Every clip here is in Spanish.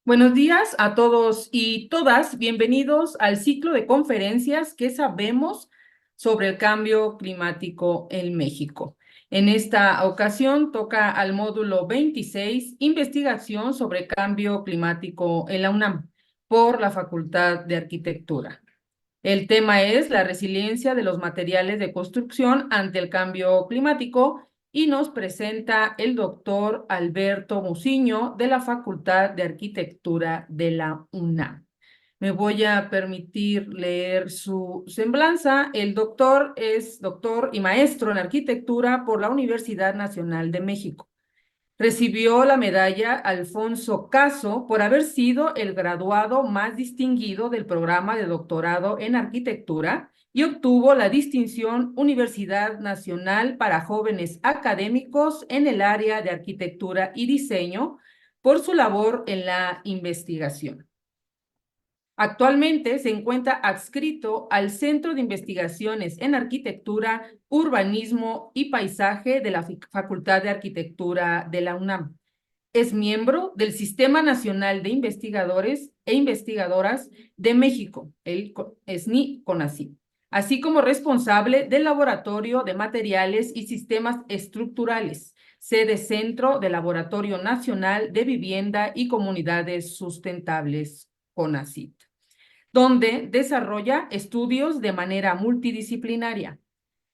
Buenos días a todos y todas. Bienvenidos al ciclo de conferencias que sabemos sobre el cambio climático en México. En esta ocasión toca al módulo 26, Investigación sobre cambio climático en la UNAM, por la Facultad de Arquitectura. El tema es la resiliencia de los materiales de construcción ante el cambio climático y nos presenta el doctor Alberto Muciño de la Facultad de Arquitectura de la UNAM. Me voy a permitir leer su semblanza. El doctor es doctor y maestro en arquitectura por la Universidad Nacional de México. Recibió la medalla Alfonso Caso por haber sido el graduado más distinguido del programa de doctorado en arquitectura y obtuvo la distinción Universidad Nacional para Jóvenes Académicos en el área de arquitectura y diseño por su labor en la investigación. Actualmente se encuentra adscrito al Centro de Investigaciones en Arquitectura, Urbanismo y Paisaje de la Facultad de Arquitectura de la UNAM. Es miembro del Sistema Nacional de Investigadores e Investigadoras de México, el SNI-CONACYT, así como responsable del Laboratorio de Materiales y Sistemas Estructurales, sede Centro del Laboratorio Nacional de Vivienda y Comunidades Sustentables, CONACYT, donde desarrolla estudios de manera multidisciplinaria.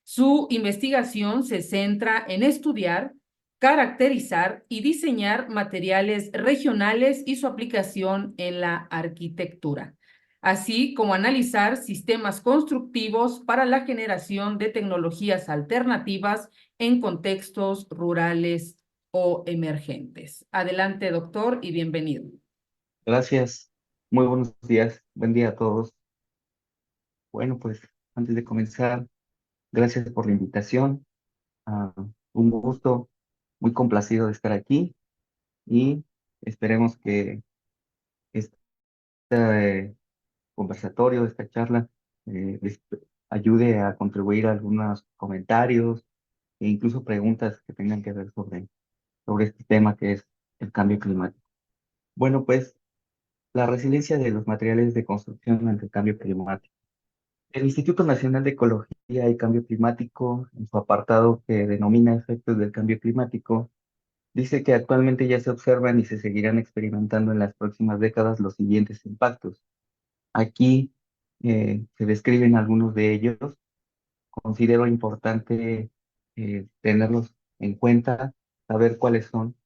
Su investigación se centra en estudiar, caracterizar y diseñar materiales regionales y su aplicación en la arquitectura, así como analizar sistemas constructivos para la generación de tecnologías alternativas en contextos rurales o emergentes. Adelante, doctor, y bienvenido. Gracias, muy buenos días, buen día a todos. Bueno, pues antes de comenzar, gracias por la invitación. Ah, un gusto, muy complacido de estar aquí y esperemos que este conversatorio, esta charla, les ayude a contribuir a algunos comentarios e incluso preguntas que tengan que ver sobre este tema que es el cambio climático. Bueno, pues la resiliencia de los materiales de construcción ante el cambio climático. El Instituto Nacional de Ecología y Cambio Climático, en su apartado que denomina efectos del cambio climático, dice que actualmente ya se observan y se seguirán experimentando en las próximas décadas los siguientes impactos. Aquí se describen algunos de ellos. Considero importante tenerlos en cuenta, saber cuáles son,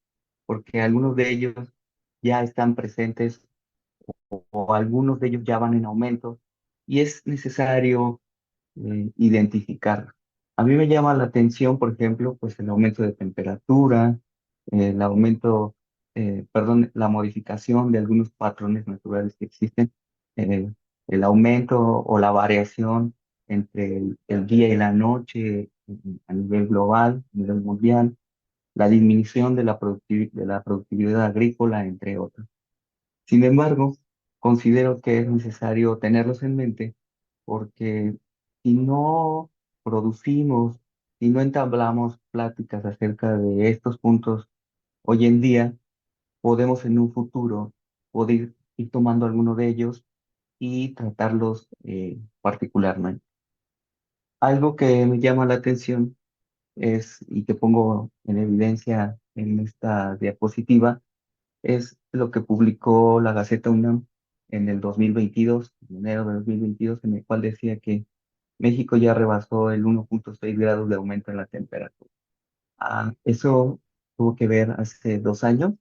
porque algunos de ellos ya están presentes o algunos de ellos ya van en aumento y es necesario identificar. A mí me llama la atención, por ejemplo, pues el aumento de temperatura, el aumento, perdón, la modificación de algunos patrones naturales que existen, eh, el aumento o la variación entre el día y la noche a nivel global, a nivel mundial, la disminución de de la productividad agrícola, entre otros. Sin embargo, considero que es necesario tenerlos en mente porque si no producimos, si no entablamos pláticas acerca de estos puntos hoy en día, podemos en un futuro poder ir tomando alguno de ellos y tratarlos particularmente. Algo que me llama la atención es, y que pongo en evidencia en esta diapositiva, es lo que publicó la Gaceta UNAM en el 2022, en enero de 2022, en el cual decía que México ya rebasó el 1,6 grados de aumento en la temperatura. Eso tuvo que ver hace 2 años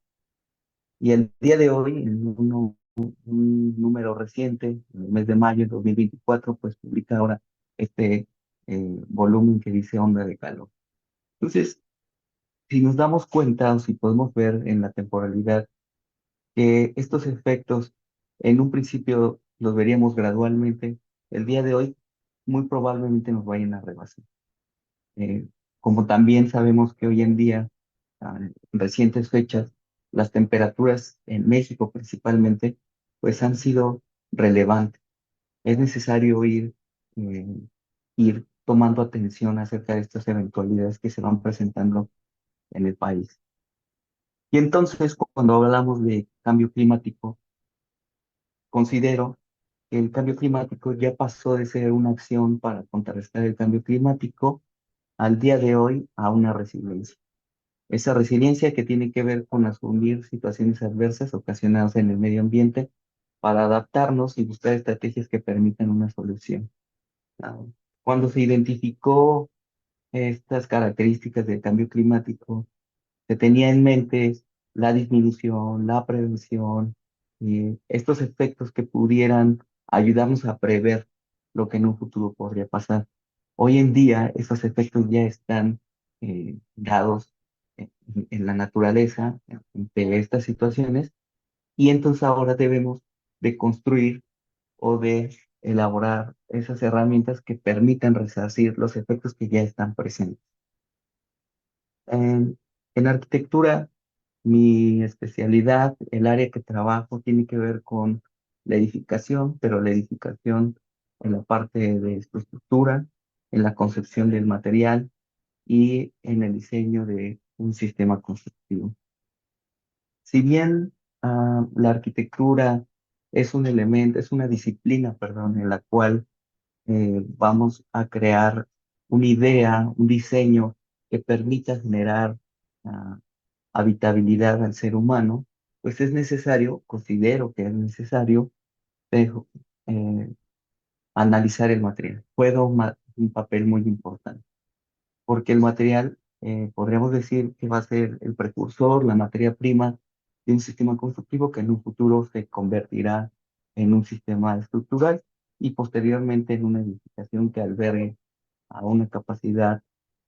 y el día de hoy, en un número reciente, en el mes de mayo de 2024, pues publica ahora este volumen que dice onda de calor. Entonces, si nos damos cuenta o si podemos ver en la temporalidad que estos efectos en un principio los veríamos gradualmente, el día de hoy muy probablemente nos vayan a rebasar. Eh, Como también sabemos que hoy en día, en recientes fechas, las temperaturas en México principalmente, pues han sido relevantes. Es necesario eh, ir tomando atención acerca de estas eventualidades que se van presentando en el país. Y entonces, cuando hablamos de cambio climático, considero que el cambio climático ya pasó de ser una acción para contrarrestar el cambio climático al día de hoy a una resiliencia. Esa resiliencia que tiene que ver con asumir situaciones adversas ocasionadas en el medio ambiente para adaptarnos y buscar estrategias que permitan una solución. Ah, Cuando se identificó estas características del cambio climático, se tenía en mente la disminución, la prevención, y estos efectos que pudieran ayudarnos a prever lo que en un futuro podría pasar. Hoy en día, esos efectos ya están dados en la naturaleza de estas situaciones y entonces ahora debemos de construir o de elaborar esas herramientas que permitan resarcir los efectos que ya están presentes. En, en arquitectura, mi especialidad, el área que trabajo, tiene que ver con la edificación, pero la edificación en la parte de su estructura, en la concepción del material y en el diseño de un sistema constructivo. Si bien la arquitectura es un elemento, es una disciplina, perdón, en la cual vamos a crear una idea, un diseño que permita generar ah, habitabilidad al ser humano, pues es necesario, considero que es necesario, eh, eh, analizar el material. Juega un papel muy importante, porque el material, podríamos decir que va a ser el precursor, la materia prima de un sistema constructivo que en un futuro se convertirá en un sistema estructural y posteriormente en una edificación que albergue a una capacidad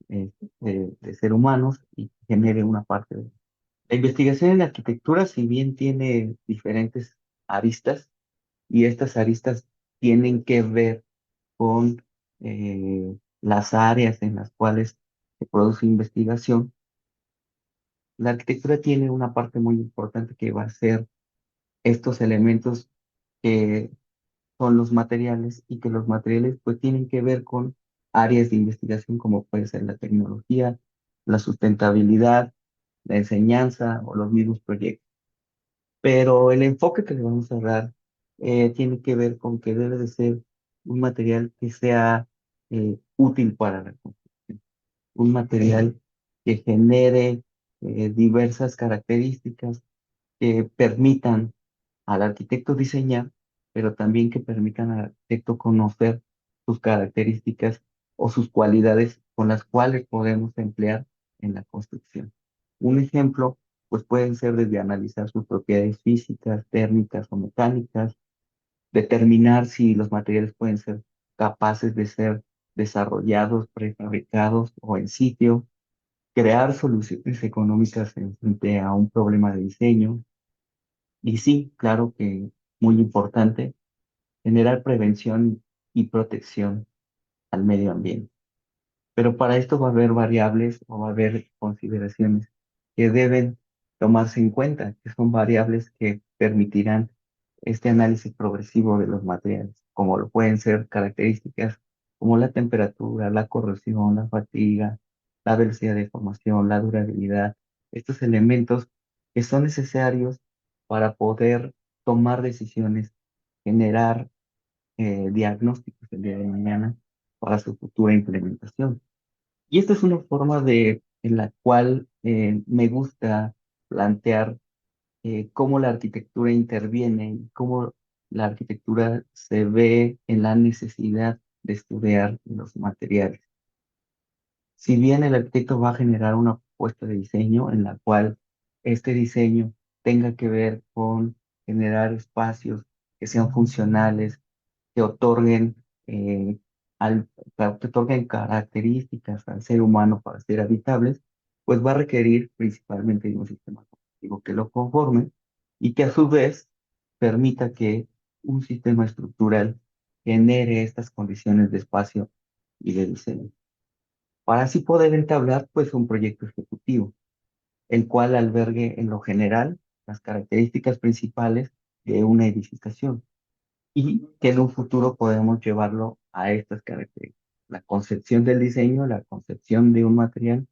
de ser humanos y genere una parte de... La investigación en la arquitectura, si bien tiene diferentes aristas, y estas aristas tienen que ver con las áreas en las cuales se produce investigación, la arquitectura tiene una parte muy importante que va a ser estos elementos que son los materiales y que los materiales pues tienen que ver con áreas de investigación como puede ser la tecnología, la sustentabilidad, la enseñanza o los mismos proyectos. Pero el enfoque que le vamos a dar tiene que ver con que debe de ser un material que sea útil para la construcción, un material que genere diversas características que permitan al arquitecto diseñar, pero también que permitan al arquitecto conocer sus características o sus cualidades con las cuales podemos emplear en la construcción. Un ejemplo, pues pueden ser desde analizar sus propiedades físicas, térmicas o mecánicas, determinar si los materiales pueden ser capaces de ser desarrollados, prefabricados o en sitio, crear soluciones económicas en frente a un problema de diseño. Y sí, claro que muy importante, generar prevención y protección al medio ambiente. Pero para esto va a haber variables o va a haber consideraciones que deben tomarse en cuenta, que son variables que permitirán este análisis progresivo de los materiales, como lo pueden ser características como la temperatura, la corrosión, la fatiga, la velocidad de formación, la durabilidad, estos elementos que son necesarios para poder tomar decisiones, generar diagnósticos el día de mañana para su futura implementación. Y esta es una forma en la cual me gusta plantear cómo la arquitectura interviene y cómo la arquitectura se ve en la necesidad de estudiar los materiales. Si bien el arquitecto va a generar una propuesta de diseño en la cual este diseño tenga que ver con generar espacios que sean funcionales, que otorguen, eh, que otorguen características al ser humano para ser habitables, pues va a requerir principalmente de un sistema constructivo que lo conforme y que a su vez permita que un sistema estructural genere estas condiciones de espacio y de diseño, para así poder entablar pues un proyecto ejecutivo, el cual albergue en lo general las características principales de una edificación y que en un futuro podemos llevarlo a estas características. La concepción del diseño, la concepción de un material,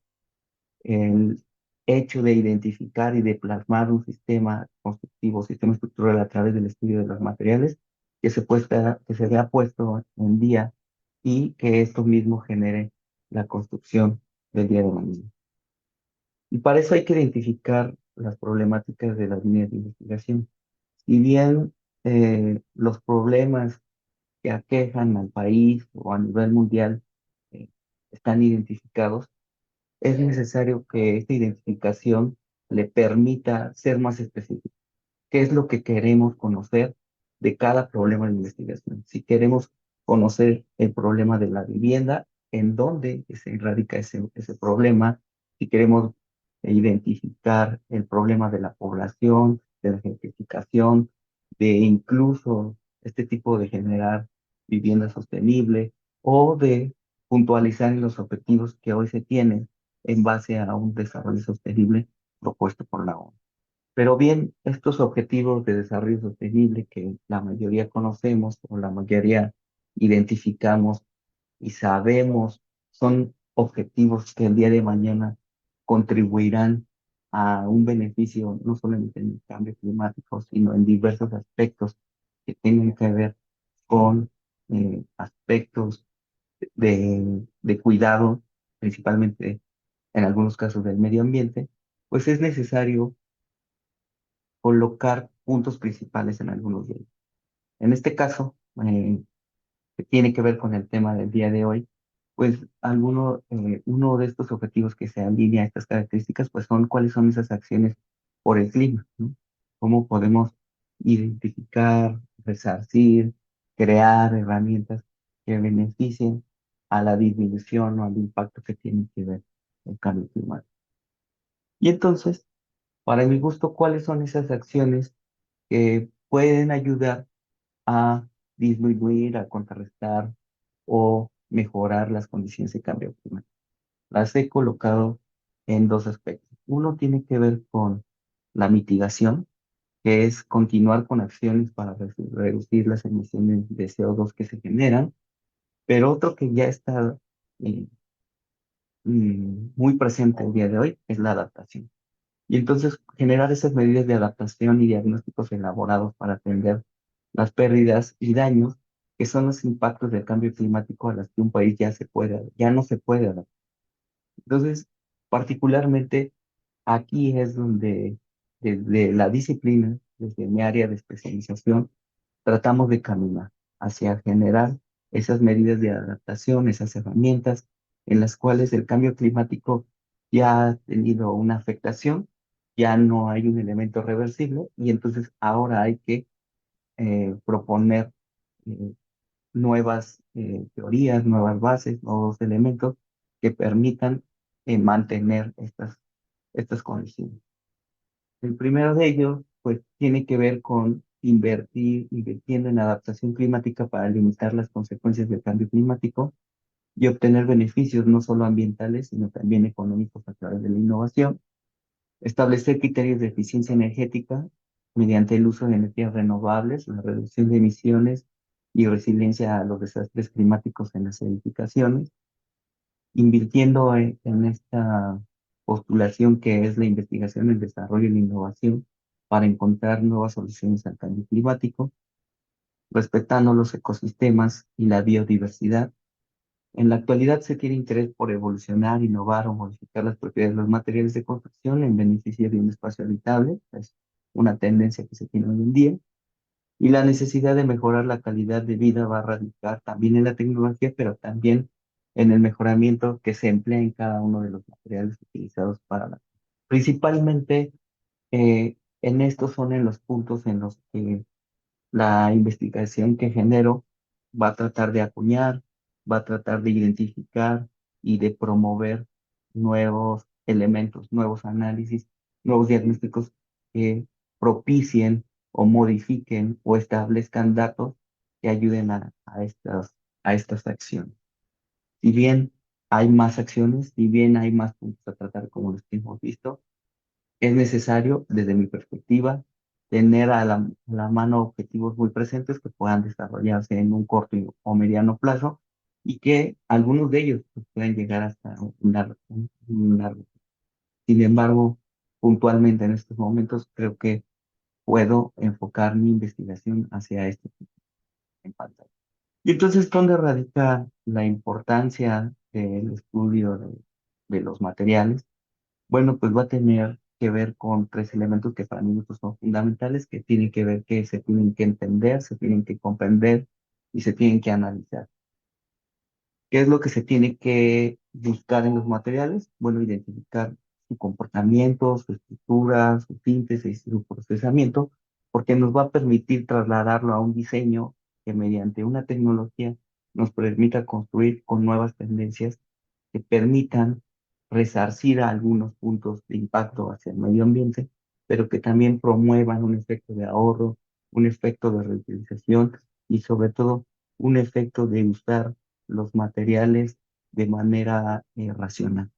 hecho de identificar y de plasmar un sistema constructivo, sistema estructural a través del estudio de los materiales, que se vea puesto en día y que esto mismo genere la construcción del día de mañana. Y para eso hay que identificar las problemáticas de las líneas de investigación. Si bien los problemas que aquejan al país o a nivel mundial eh, están identificados, es necesario que esta identificación le permita ser más específico. ¿Qué es lo que queremos conocer de cada problema de investigación? Si queremos conocer el problema de la vivienda, en dónde se radica ese problema, si queremos identificar el problema de la población, de la gentrificación, de incluso este tipo de generar vivienda sostenible o de puntualizar en los objetivos que hoy se tienen en base a un desarrollo sostenible propuesto por la ONU. Pero bien, estos objetivos de desarrollo sostenible que la mayoría conocemos o la mayoría identificamos y sabemos son objetivos que el día de mañana contribuirán a un beneficio no solamente en el cambio climático, sino en diversos aspectos que tienen que ver con aspectos de cuidado, principalmente en algunos casos del medio ambiente, pues es necesario colocar puntos principales en algunos de ellos. En este caso, que tiene que ver con el tema del día de hoy, pues uno de estos objetivos que se alinea a estas características, pues son cuáles son esas acciones por el clima, ¿no? Cómo podemos identificar, resarcir, crear herramientas que beneficien a la disminución o al impacto que tiene que ver el cambio climático. Y entonces, para mi gusto, ¿cuáles son esas acciones que pueden ayudar a disminuir, a contrarrestar o mejorar las condiciones de cambio climático? Las he colocado en dos aspectos. Uno tiene que ver con la mitigación, que es continuar con acciones para reducir las emisiones de CO2 que se generan, pero otro que ya está eh, muy presente el día de hoy es la adaptación. Y entonces generar esas medidas de adaptación y diagnósticos elaborados para atender las pérdidas y daños que son los impactos del cambio climático a las que un país ya no se puede adaptar. Entonces, particularmente aquí es donde desde la disciplina, desde mi área de especialización, tratamos de caminar hacia generar esas medidas de adaptación, esas herramientas en las cuales el cambio climático ya ha tenido una afectación, ya no hay un elemento reversible y entonces ahora hay que proponer eh, nuevas teorías, nuevas bases, nuevos elementos que permitan mantener estas condiciones. El primero de ellos, pues, tiene que ver con invirtiendo en adaptación climática para limitar las consecuencias del cambio climático y obtener beneficios no solo ambientales, sino también económicos a través de la innovación. Establecer criterios de eficiencia energética mediante el uso de energías renovables, la reducción de emisiones y resiliencia a los desastres climáticos en las edificaciones, invirtiendo en esta postulación que es la investigación, el desarrollo y la innovación para encontrar nuevas soluciones al cambio climático, respetando los ecosistemas y la biodiversidad. En la actualidad se tiene interés por evolucionar, innovar o modificar las propiedades de los materiales de construcción en beneficio de un espacio habitable. Es una tendencia que se tiene hoy en día. Y la necesidad de mejorar la calidad de vida va a radicar también en la tecnología, pero también en el mejoramiento que se emplea en cada uno de los materiales utilizados para la. Principalmente en estos son en los puntos en los que la investigación que genero va a tratar de acuñar, va a tratar de identificar y de promover nuevos elementos, nuevos análisis, nuevos diagnósticos que propicien o modifiquen o establezcan datos que ayuden a estas acciones. Si bien hay más acciones, si bien hay más puntos a tratar como los que hemos visto, es necesario, desde mi perspectiva, tener a la mano objetivos muy presentes que puedan desarrollarse en un corto o mediano plazo y que algunos de ellos pues, pueden llegar hasta un largo. Sin embargo, puntualmente en estos momentos creo que puedo enfocar mi investigación hacia este tipo de pantalla. Y entonces, ¿dónde radica la importancia del estudio de los materiales? Bueno, pues va a tener que ver con tres elementos que para mí pues, son fundamentales, que tienen que ver que se tienen que entender, se tienen que comprender y se tienen que analizar. ¿Qué es lo que se tiene que buscar en los materiales? Bueno, identificar su comportamiento, su estructura, su síntesis y su procesamiento, porque nos va a permitir trasladarlo a un diseño que mediante una tecnología nos permita construir con nuevas tendencias que permitan resarcir a algunos puntos de impacto hacia el medio ambiente, pero que también promuevan un efecto de ahorro, un efecto de reutilización y sobre todo un efecto de usar los materiales de manera racional.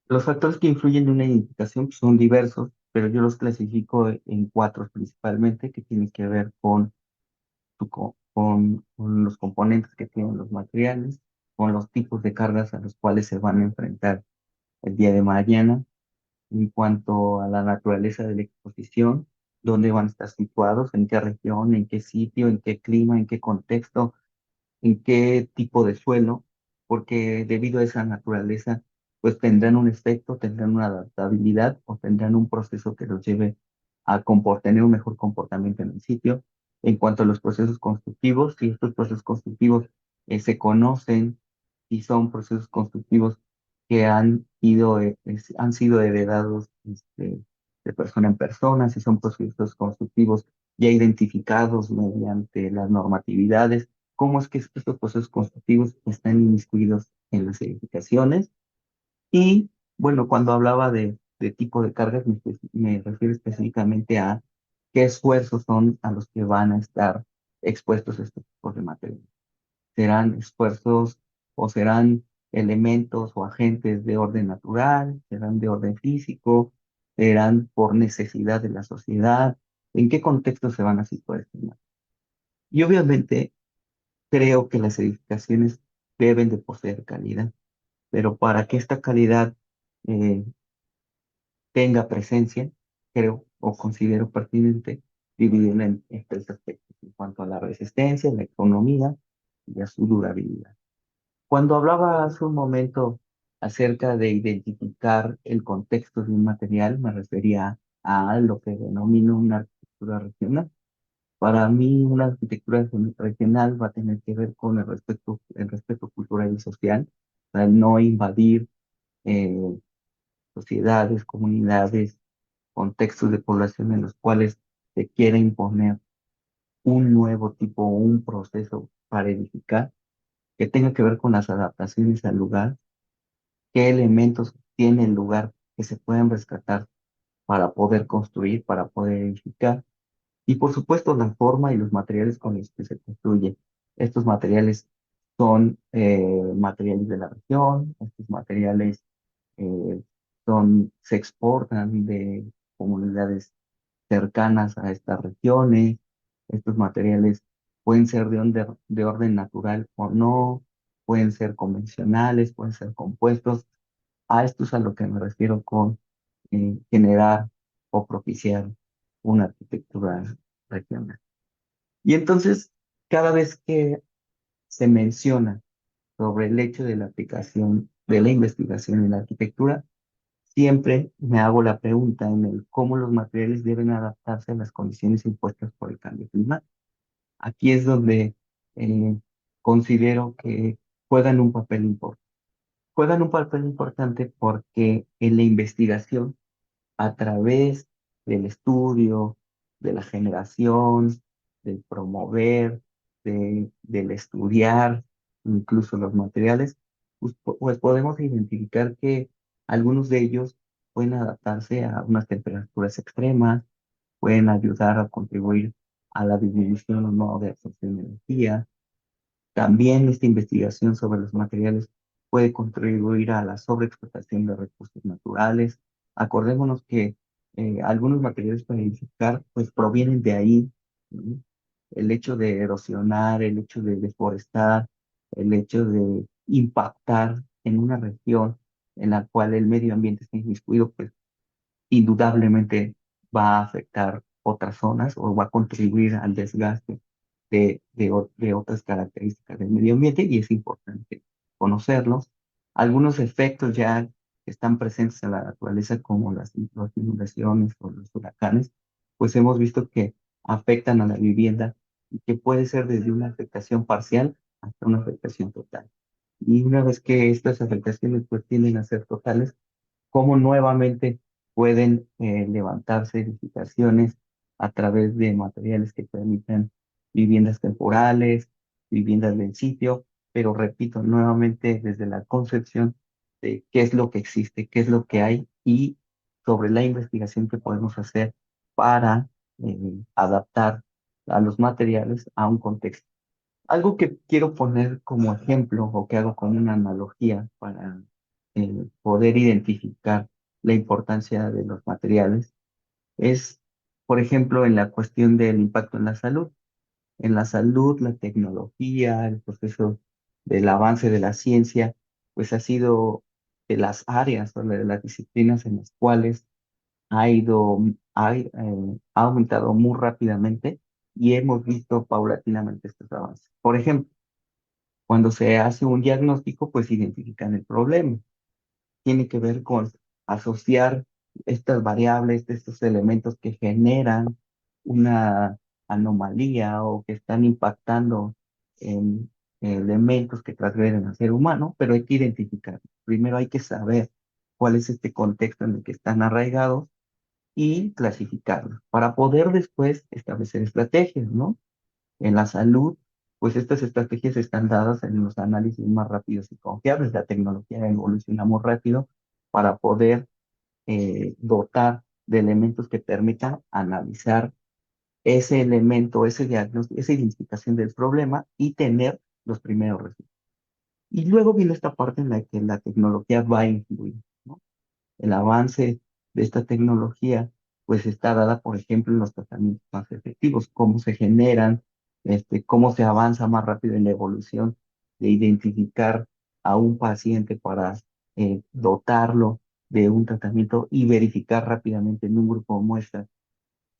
Los factores que influyen en una identificación pues, son diversos, pero yo los clasifico en cuatro principalmente, que tienen que ver con, con los componentes que tienen los materiales, con los tipos de cargas a los cuales se van a enfrentar el día de mañana, en cuanto a la naturaleza de la exposición, dónde van a estar situados, en qué región, en qué sitio, en qué clima, en qué contexto, en qué tipo de suelo, porque debido a esa naturaleza, pues tendrán un efecto, tendrán una adaptabilidad o tendrán un proceso que los lleve a tener un mejor comportamiento en el sitio. En cuanto a los procesos constructivos, si estos procesos constructivos se conocen, si son procesos constructivos que han sido heredados de persona en persona, si son procesos constructivos ya identificados mediante las normatividades, cómo es que estos procesos constructivos están inmiscuidos en las edificaciones. Y bueno, cuando hablaba de tipo de cargas, me refiero específicamente a qué esfuerzos son a los que van a estar expuestos estos tipos de materiales. ¿Serán esfuerzos o serán elementos o agentes de orden natural? ¿Serán de orden físico? ¿Serán por necesidad de la sociedad? ¿En qué contexto se van a situar estos materiales? Y obviamente creo que las edificaciones deben de poseer calidad, pero para que esta calidad eh, tenga presencia, creo o considero pertinente dividirla en tres aspectos en cuanto a la resistencia, la economía y a su durabilidad. Cuando hablaba hace un momento acerca de identificar el contexto de un material, me refería a lo que denomino una arquitectura regional. Para mí, una arquitectura regional va a tener que ver con el respeto cultural y social, para no invadir eh, sociedades, comunidades, contextos de población en los cuales se quiere imponer un nuevo tipo, un proceso para edificar, que tenga que ver con las adaptaciones al lugar, qué elementos tiene el lugar que se pueden rescatar para poder construir, para poder edificar. Y por supuesto, la forma y los materiales con los que se construye. Estos materiales son materiales de la región, estos materiales eh, se exportan de comunidades cercanas a estas regiones. Estos materiales pueden ser de orden natural o no, pueden ser convencionales, pueden ser compuestos. A esto es a lo que me refiero con generar o propiciar una arquitectura regional. Y entonces, cada vez que se menciona sobre el hecho de la aplicación de la investigación en la arquitectura, siempre me hago la pregunta en el cómo los materiales deben adaptarse a las condiciones impuestas por el cambio climático. Aquí es donde eh, considero que juegan un papel importante. Juegan un papel importante porque en la investigación a través del estudio, de la generación, del promover, del estudiar, incluso los materiales, pues podemos identificar que algunos de ellos pueden adaptarse a unas temperaturas extremas, pueden ayudar a contribuir a la disminución o no de absorción de energía. También esta investigación sobre los materiales puede contribuir a la sobreexplotación de recursos naturales. Acordémonos que algunos materiales para edificar pues provienen de ahí, ¿no? El hecho de erosionar, el hecho de deforestar, el hecho de impactar en una región en la cual el medio ambiente está inmiscuido, pues indudablemente va a afectar otras zonas o va a contribuir al desgaste de otras características del medio ambiente y es importante conocerlos. Algunos efectos ya que están presentes en la naturaleza, como las inundaciones o los huracanes, pues hemos visto que afectan a la vivienda y que puede ser desde una afectación parcial hasta una afectación total. Y una vez que estas afectaciones pues tienden a ser totales, cómo nuevamente pueden levantarse edificaciones a través de materiales que permitan viviendas temporales, viviendas del sitio, pero repito nuevamente desde la concepción de qué es lo que existe, qué es lo que hay y sobre la investigación que podemos hacer para adaptar a los materiales a un contexto. Algo que quiero poner como ejemplo o que hago como una analogía para poder identificar la importancia de los materiales es, por ejemplo, en la cuestión del impacto en la salud. En la salud, la tecnología, el proceso del avance de la ciencia, pues ha sido de las áreas o de las disciplinas en las cuales ha aumentado muy rápidamente y hemos visto paulatinamente estos avances. Por ejemplo, cuando se hace un diagnóstico, pues identifican el problema. Tiene que ver con asociar estas variables, estos elementos que generan una anomalía o que están impactando en elementos que transgreden al ser humano, pero hay que identificar. Primero hay que saber cuál es este contexto en el que están arraigados y clasificarlos para poder después establecer estrategias, ¿no? En la salud, pues estas estrategias están dadas en los análisis más rápidos y confiables. La tecnología evoluciona muy rápido para poder dotar de elementos que permitan analizar ese elemento, ese diagnóstico, esa identificación del problema y tener los primeros resultados. Y luego viene esta parte en la que la tecnología va a influir, ¿no? El avance de esta tecnología, pues está dada, por ejemplo, en los tratamientos más efectivos, cómo se generan, cómo se avanza más rápido en la evolución de identificar a un paciente para dotarlo de un tratamiento y verificar rápidamente en un grupo de muestras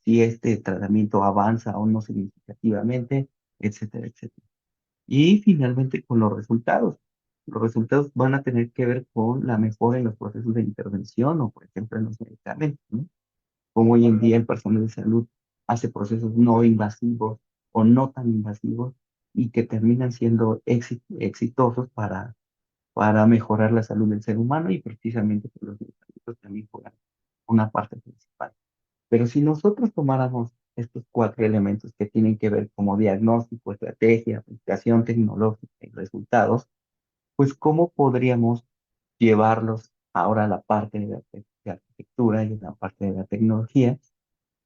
si este tratamiento avanza o no significativamente, etcétera, etcétera. Y finalmente con los resultados. Los resultados van a tener que ver con la mejora en los procesos de intervención o, por ejemplo, en los medicamentos, ¿no? Como hoy en día el personal de salud hace procesos no invasivos o no tan invasivos y que terminan siendo exitosos para mejorar la salud del ser humano y precisamente por los medicamentos también juegan una parte principal. Pero si nosotros tomáramos estos cuatro elementos que tienen que ver como diagnóstico, estrategia, aplicación tecnológica y resultados, pues ¿cómo podríamos llevarlos ahora a la parte de arquitectura y a la parte de la tecnología?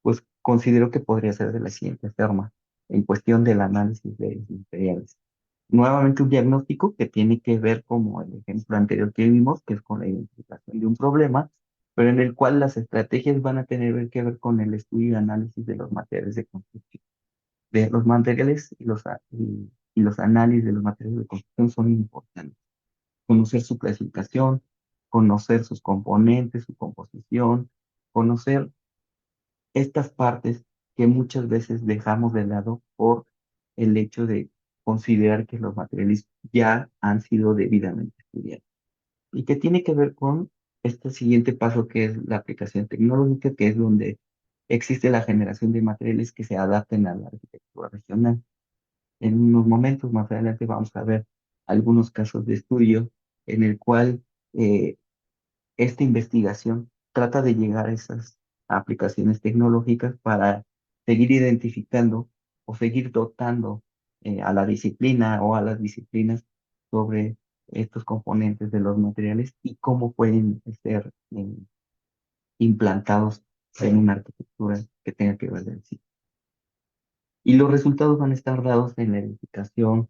Pues considero que podría ser de la siguiente forma, en cuestión del análisis de materiales. Nuevamente un diagnóstico que tiene que ver como el ejemplo anterior que vimos, que es con la identificación de un problema, pero en el cual las estrategias van a tener que ver con el estudio y análisis de los materiales de construcción. De los materiales y los análisis de los materiales de construcción son importantes. Conocer su clasificación, conocer sus componentes, su composición, conocer estas partes que muchas veces dejamos de lado por el hecho de considerar que los materiales ya han sido debidamente estudiados. Y que tiene que ver con este siguiente paso que es la aplicación tecnológica, que es donde existe la generación de materiales que se adapten a la arquitectura regional. En unos momentos más adelante vamos a ver algunos casos de estudio en el cual esta investigación trata de llegar a esas aplicaciones tecnológicas para seguir identificando o seguir dotando a la disciplina o a las disciplinas sobre estos componentes de los materiales y cómo pueden ser implantados en una arquitectura que tenga que ver en sí. Y los resultados van a estar dados en la edificación,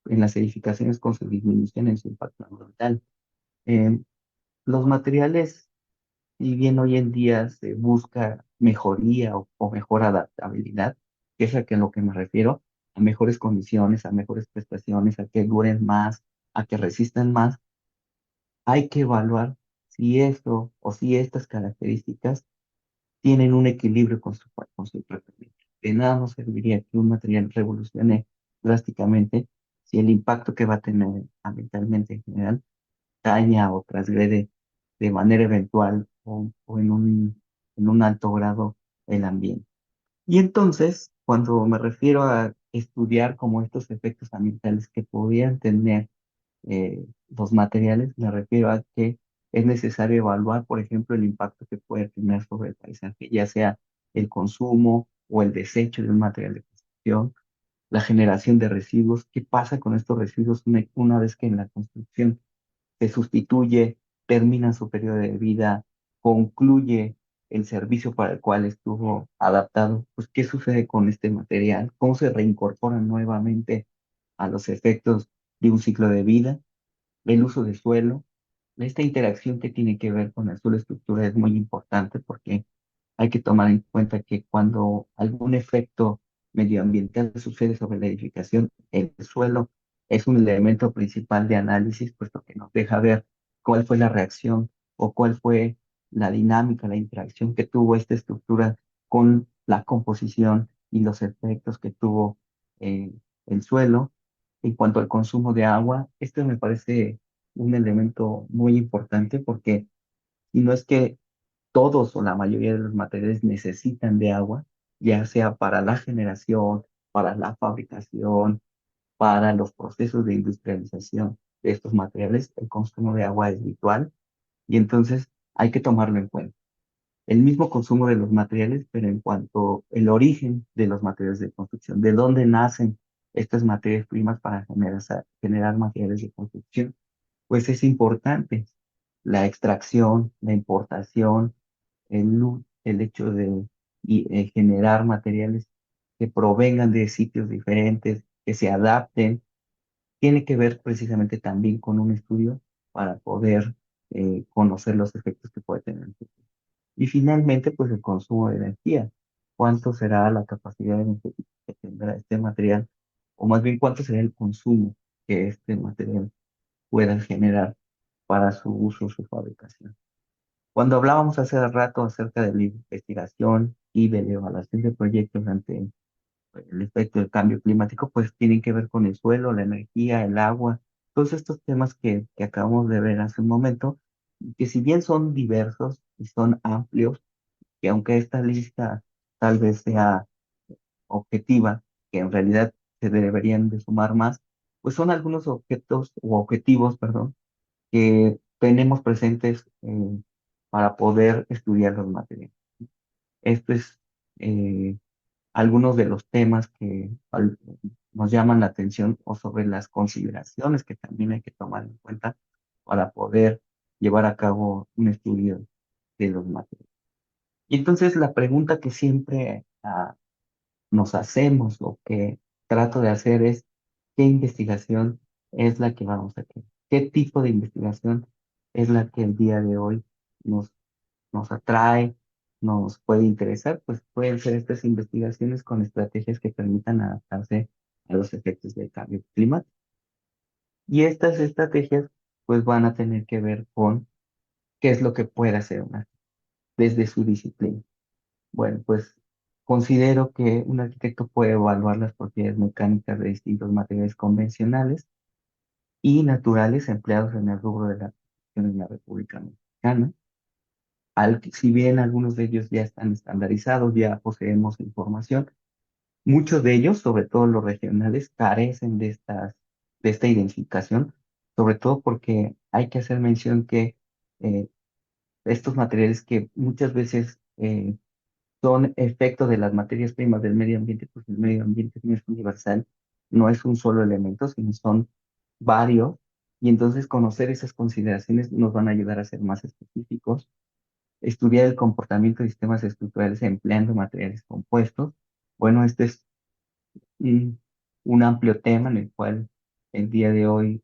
en las edificaciones con su disminución en su impacto ambiental. Eh, los materiales, si bien hoy en día se busca mejoría o mejor adaptabilidad, que es a lo que me refiero, a mejores condiciones, a mejores prestaciones, a que duren más, a que resistan más, hay que evaluar si esto o si estas características tienen un equilibrio con su tratamiento. De nada nos serviría que un material revolucione drásticamente si el impacto que va a tener ambientalmente en general daña o transgrede de manera eventual o en un alto grado el ambiente. Y entonces, cuando me refiero a estudiar como estos efectos ambientales que podrían tener los materiales, me refiero a que es necesario evaluar, por ejemplo, el impacto que puede tener sobre el paisaje, ya sea el consumo o el desecho de un material de construcción, la generación de residuos, qué pasa con estos residuos una vez que en la construcción se sustituye, termina su periodo de vida, concluye el servicio para el cual estuvo adaptado, pues ¿qué sucede con este material? ¿Cómo se reincorpora nuevamente a los efectos de un ciclo de vida? El uso de suelo, esta interacción que tiene que ver con el suelo estructura es muy importante porque hay que tomar en cuenta que cuando algún efecto medioambiental sucede sobre la edificación, el suelo es un elemento principal de análisis, puesto que nos deja ver cuál fue la reacción o cuál fue la dinámica, la interacción que tuvo esta estructura con la composición y los efectos que tuvo eh, el suelo. En cuanto al consumo de agua, esto me parece un elemento muy importante porque si no es que todos o la mayoría de los materiales necesitan de agua, ya sea para la generación, para la fabricación, para los procesos de industrialización de estos materiales, el consumo de agua es habitual y entonces hay que tomarlo en cuenta. El mismo consumo de los materiales, pero en cuanto el origen de los materiales de construcción, de dónde nacen estas materias primas para generar materiales de construcción, pues es importante la extracción, la importación, el hecho de generar materiales que provengan de sitios diferentes, que se adapten, tiene que ver precisamente también con un estudio para poder conocer los efectos que puede tener. Y finalmente, pues el consumo de energía. ¿Cuánto será la capacidad energética que tendrá este material? O más bien, ¿cuánto será el consumo que este material pueda generar para su uso, su fabricación? Cuando hablábamos hace rato acerca de la investigación y de la evaluación de proyectos ante el efecto del cambio climático, pues tienen que ver con el suelo, la energía, el agua, todos estos temas que acabamos de ver hace un momento, que si bien son diversos y son amplios, que aunque esta lista tal vez sea objetiva, que en realidad se deberían de sumar más, pues son algunos objetos o objetivos, perdón, que tenemos presentes para poder estudiar los materiales. Esto es eh, algunos de los temas que nos llaman la atención o sobre las consideraciones que también hay que tomar en cuenta para poder llevar a cabo un estudio de los materiales. Y entonces la pregunta que siempre nos hacemos o que trato de hacer es, ¿qué investigación es la que vamos a hacer? ¿Qué tipo de investigación es la que el día de hoy nos, nos atrae, nos puede interesar? Pues pueden ser estas investigaciones con estrategias que permitan adaptarse a los efectos del cambio climático. Y estas estrategias pues van a tener que ver con qué es lo que puede hacer una desde su disciplina. Bueno, pues considero que un arquitecto puede evaluar las propiedades mecánicas de distintos materiales convencionales y naturales empleados en el rubro de la construcción en la República Mexicana. Si bien algunos de ellos ya están estandarizados, ya poseemos información, muchos de ellos, sobre todo los regionales, carecen de esta identificación, sobre todo porque hay que hacer mención que eh, estos materiales que muchas veces son efectos de las materias primas del medio ambiente, pues el medio ambiente no es universal, no es un solo elemento, sino son varios, y entonces conocer esas consideraciones nos van a ayudar a ser más específicos, estudiar el comportamiento de sistemas estructurales empleando materiales compuestos. Bueno, este es un, un amplio tema en el cual el día de hoy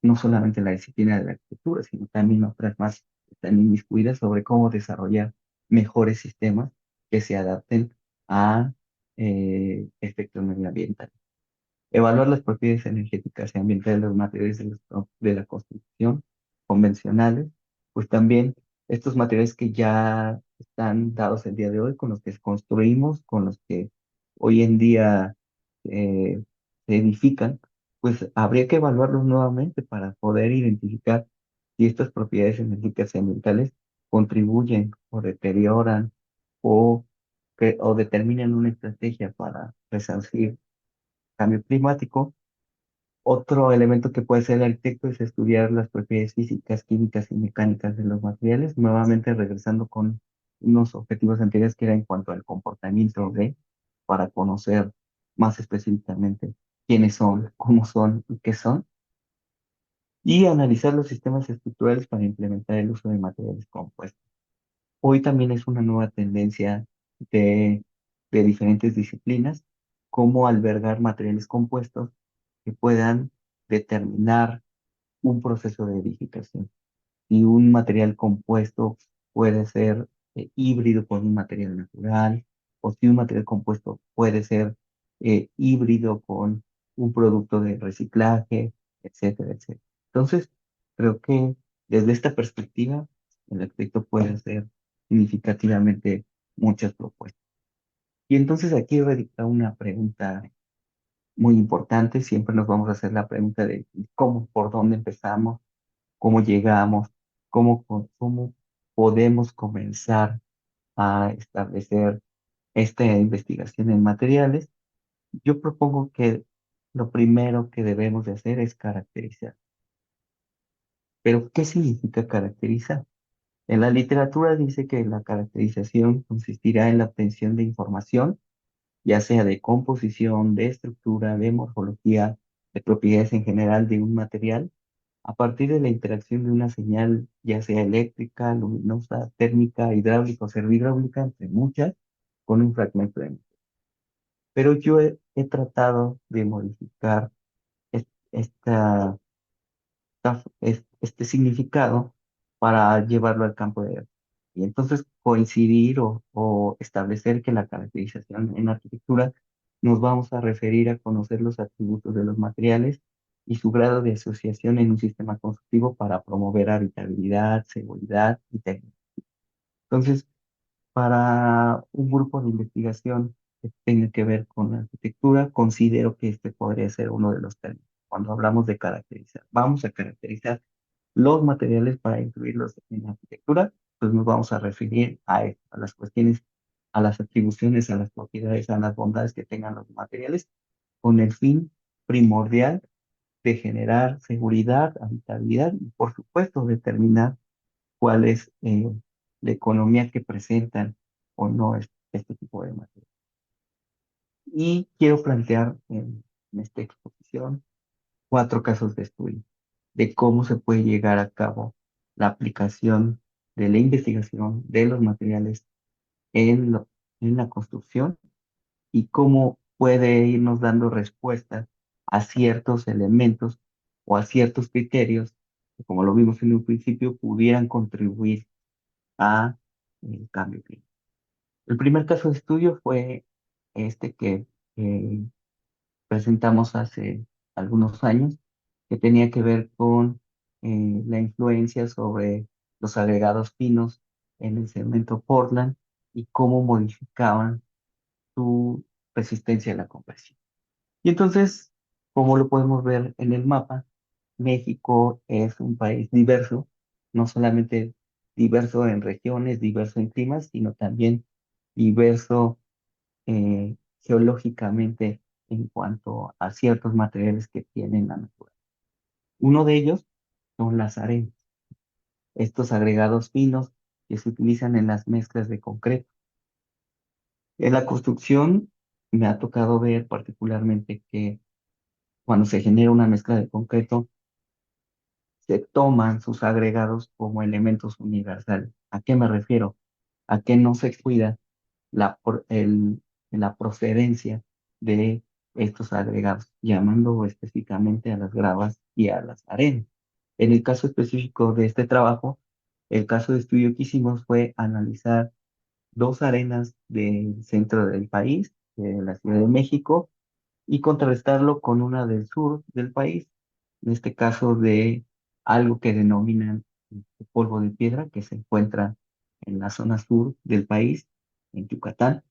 no solamente la disciplina de la arquitectura, sino también otras más están inmiscuidas sobre cómo desarrollar mejores sistemas que se adapten a efectos medioambientales. Evaluar las propiedades energéticas y ambientales de los materiales de la construcción convencionales, pues también estos materiales que ya están dados el día de hoy, con los que construimos, con los que hoy en día eh, se edifican, pues habría que evaluarlos nuevamente para poder identificar si estas propiedades energéticas y ambientales contribuyen o deterioran o, o determinan una estrategia para resarcir cambio climático. Otro elemento que puede ser el arquitecto es estudiar las propiedades físicas, químicas y mecánicas de los materiales, nuevamente regresando con unos objetivos anteriores que era en cuanto al comportamiento de, para conocer más específicamente quiénes son y qué son, y analizar los sistemas estructurales para implementar el uso de materiales compuestos. Hoy también es una nueva tendencia de, de diferentes disciplinas, cómo albergar materiales compuestos que puedan determinar un proceso de edificación. Y un material compuesto puede ser híbrido con un material natural, o si un material compuesto puede ser híbrido con un producto de reciclaje, etcétera, etcétera. Entonces, creo que desde esta perspectiva, el arquitecto puede hacer significativamente muchas propuestas. Y entonces aquí radica una pregunta muy importante. Siempre nos vamos a hacer la pregunta de cómo, por dónde empezamos, cómo llegamos, cómo podemos comenzar a establecer esta investigación en materiales. Yo propongo que lo primero que debemos de hacer es caracterizar. Pero, ¿qué significa caracterizar? En la literatura dice que la caracterización consistirá en la obtención de información, ya sea de composición, de estructura, de morfología, de propiedades en general de un material, a partir de la interacción de una señal, ya sea eléctrica, luminosa, térmica, hidráulica o servohidráulica, entre muchas, con un fragmento de... Pero yo he tratado de modificar es- esta, este significado para llevarlo al campo de... Y entonces coincidir o establecer que la caracterización en arquitectura nos vamos a referir a conocer los atributos de los materiales y su grado de asociación en un sistema constructivo para promover habitabilidad, seguridad y técnica. Entonces, para un grupo de investigación que tenga que ver con la arquitectura, considero que este podría ser uno de los términos. Cuando hablamos de caracterizar, vamos a caracterizar los materiales para incluirlos en la arquitectura, pues nos vamos a referir a esto, a las cuestiones, a las atribuciones, a las propiedades, a las bondades que tengan los materiales, con el fin primordial de generar seguridad, habitabilidad y, por supuesto, determinar cuál es la economía que presentan o no este tipo de materiales. Y quiero plantear en esta exposición 4 casos de estudio de cómo se puede llegar a cabo la aplicación de la investigación de los materiales en, en la construcción y cómo puede irnos dando respuesta a ciertos elementos o a ciertos criterios que, como lo vimos en un principio, pudieran contribuir a el cambio climático. El primer caso de estudio fue este que eh, presentamos hace algunos años, que tenía que ver con la influencia sobre los agregados finos en el cemento Portland y cómo modificaban su resistencia a la compresión. Y entonces, como lo podemos ver en el mapa, México es un país diverso, no solamente diverso en regiones, diverso en climas, sino también diverso geológicamente en cuanto a ciertos materiales que tienen la naturaleza. Uno de ellos son las arenas, estos agregados finos que se utilizan en las mezclas de concreto. En la construcción me ha tocado ver particularmente que cuando se genera una mezcla de concreto, se toman sus agregados como elementos universales. ¿A qué me refiero? A que no se cuida la procedencia de estos agregados, llamando específicamente a las gravas y a las arenas. En el caso específico de este trabajo, el caso de estudio que hicimos fue analizar 2 arenas del centro del país, de la Ciudad de México, y contrarrestarlo con una del sur del país, en este caso de algo que denominan de polvo de piedra que se encuentra en la zona sur del país, en Yucatán,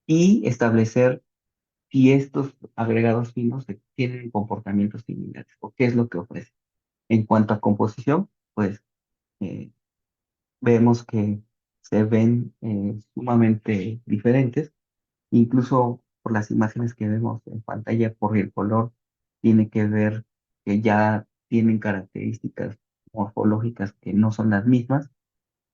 y establecer si estos agregados finos tienen comportamientos similares o qué es lo que ofrecen. En cuanto a composición, pues eh, vemos que se ven sumamente diferentes, incluso por las imágenes que vemos en pantalla, por el color, tiene que ver que ya tienen características morfológicas que no son las mismas.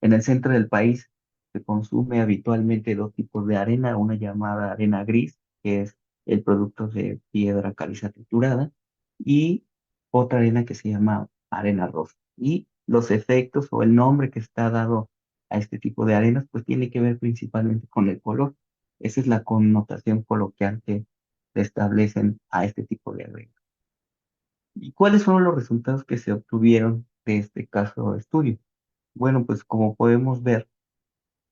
En el centro del país se consume habitualmente dos tipos de arena, una llamada arena gris, que es el producto de piedra caliza triturada, y otra arena que se llama arena rosa. Y los efectos o el nombre que está dado a este tipo de arenas, pues tiene que ver principalmente con el color. Esa es la connotación coloquial que le establecen a este tipo de arena. ¿Y cuáles fueron los resultados que se obtuvieron de este caso de estudio? Bueno, pues como podemos ver,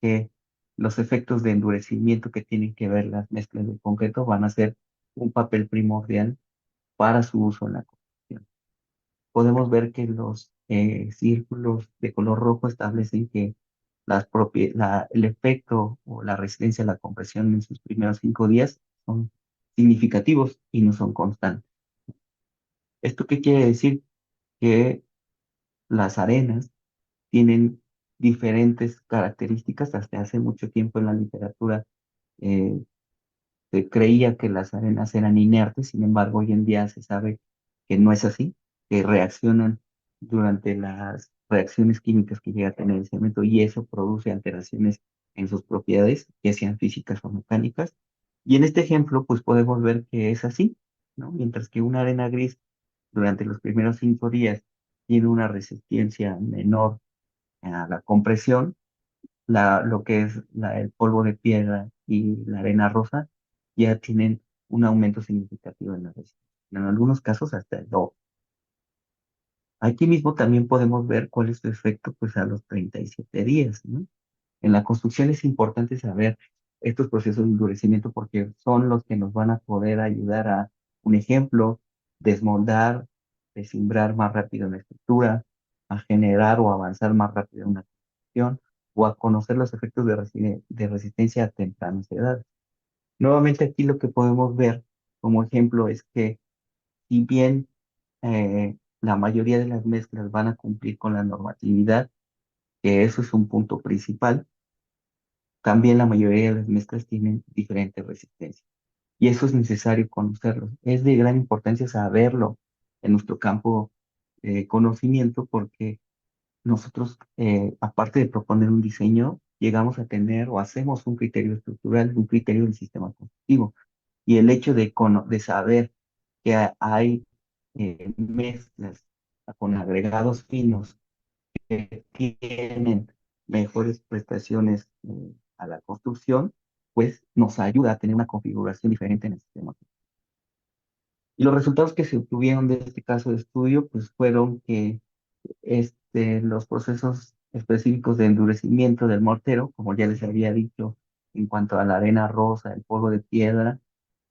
que los efectos de endurecimiento que tienen que ver las mezclas de concreto van a ser un papel primordial para su uso en la construcción. Podemos ver que los círculos de color rojo establecen que el efecto o la resistencia a la compresión en sus primeros 5 días son significativos y no son constantes. ¿Esto qué quiere decir? Que las arenas tienen diferentes características. Hasta hace mucho tiempo en la literatura eh, se creía que las arenas eran inertes. Sin embargo, hoy en día se sabe que no es así, que reaccionan durante las reacciones químicas que llega a tener el cemento, y eso produce alteraciones en sus propiedades, ya sean físicas o mecánicas. Y en este ejemplo, pues podemos ver que es así, ¿no? Mientras que una arena gris durante los primeros 5 días tiene una resistencia menor a la compresión, lo que es el polvo de piedra y la arena rosa ya tienen un aumento significativo en la resistencia. En algunos casos hasta el doble. Aquí mismo también podemos ver cuál es su efecto pues a los 37 días, ¿no? En la construcción es importante saber estos procesos de endurecimiento porque son los que nos van a poder ayudar a, un ejemplo, desmoldar, descimbrar más rápido una estructura, a generar o avanzar más rápido una construcción o a conocer los efectos de resistencia a tempranas edades. Nuevamente aquí lo que podemos ver como ejemplo es que si bien la mayoría de las mezclas van a cumplir con la normatividad, que eso es un punto principal, también la mayoría de las mezclas tienen diferentes resistencias. Y eso es necesario conocerlo. Es de gran importancia saberlo en nuestro campo de conocimiento porque nosotros, aparte de proponer un diseño, llegamos a tener o hacemos un criterio estructural, un criterio del sistema constructivo. Y el hecho de saber que hay mezclas con agregados finos que tienen mejores prestaciones a la construcción, pues nos ayuda a tener una configuración diferente en el sistema. Y los resultados que se obtuvieron de este caso de estudio, pues fueron que los procesos específicos de endurecimiento del mortero, como ya les había dicho, en cuanto a la arena rosa, el polvo de piedra,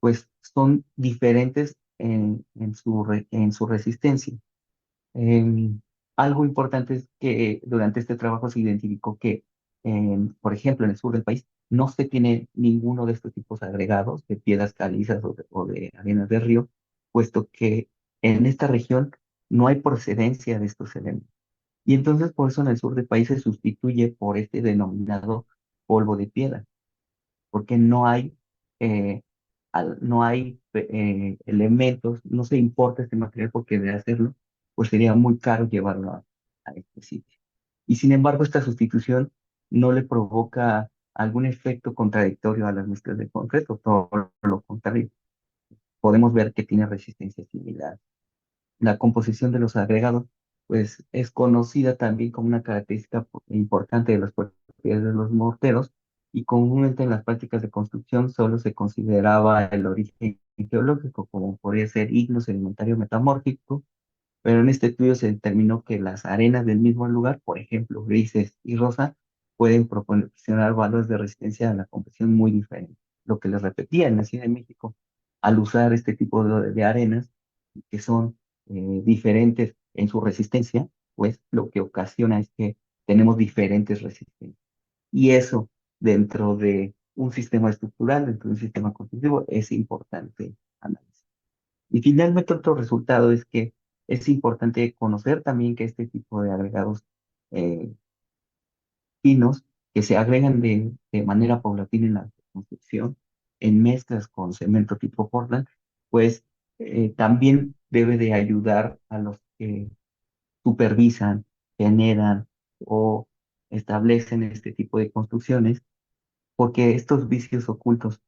pues son diferentes en su resistencia. Em, Algo importante es que durante este trabajo se identificó que, por ejemplo, en el sur del país no se tiene ninguno de estos tipos agregados de piedras calizas o de arenas de río, puesto que en esta región no hay procedencia de estos elementos. Y entonces por eso en el sur del país se sustituye por este denominado polvo de piedra porque eh, no hay elementos, no se importa este material porque de hacerlo, pues sería muy caro llevarlo a este sitio. Y sin embargo, esta sustitución no le provoca algún efecto contradictorio a las mezclas de concreto, todo lo contrario. Podemos ver que tiene resistencia similar. La composición de los agregados, pues es conocida también como una característica importante de las propiedades de los morteros y comúnmente en las prácticas de construcción solo se consideraba el origen geológico, como podría ser igno, sedimentario, metamórfico, pero en este estudio se determinó que las arenas del mismo lugar, por ejemplo, grises y rosa, pueden proporcionar valores de resistencia a la compresión muy diferentes. Lo que les repetía en la Ciudad de México, al usar este tipo de arenas, que son diferentes en su resistencia, pues lo que ocasiona es que tenemos diferentes resistencias. Y eso dentro de un sistema estructural, dentro de un sistema constructivo, es importante analizar. Y finalmente otro resultado es que es importante conocer también que este tipo de agregados eh, finos que se agregan de manera paulatina en la construcción, en mezclas con cemento tipo Portland, pues también debe de ayudar a los que supervisan, generan o establecen este tipo de construcciones, porque estos vicios ocultos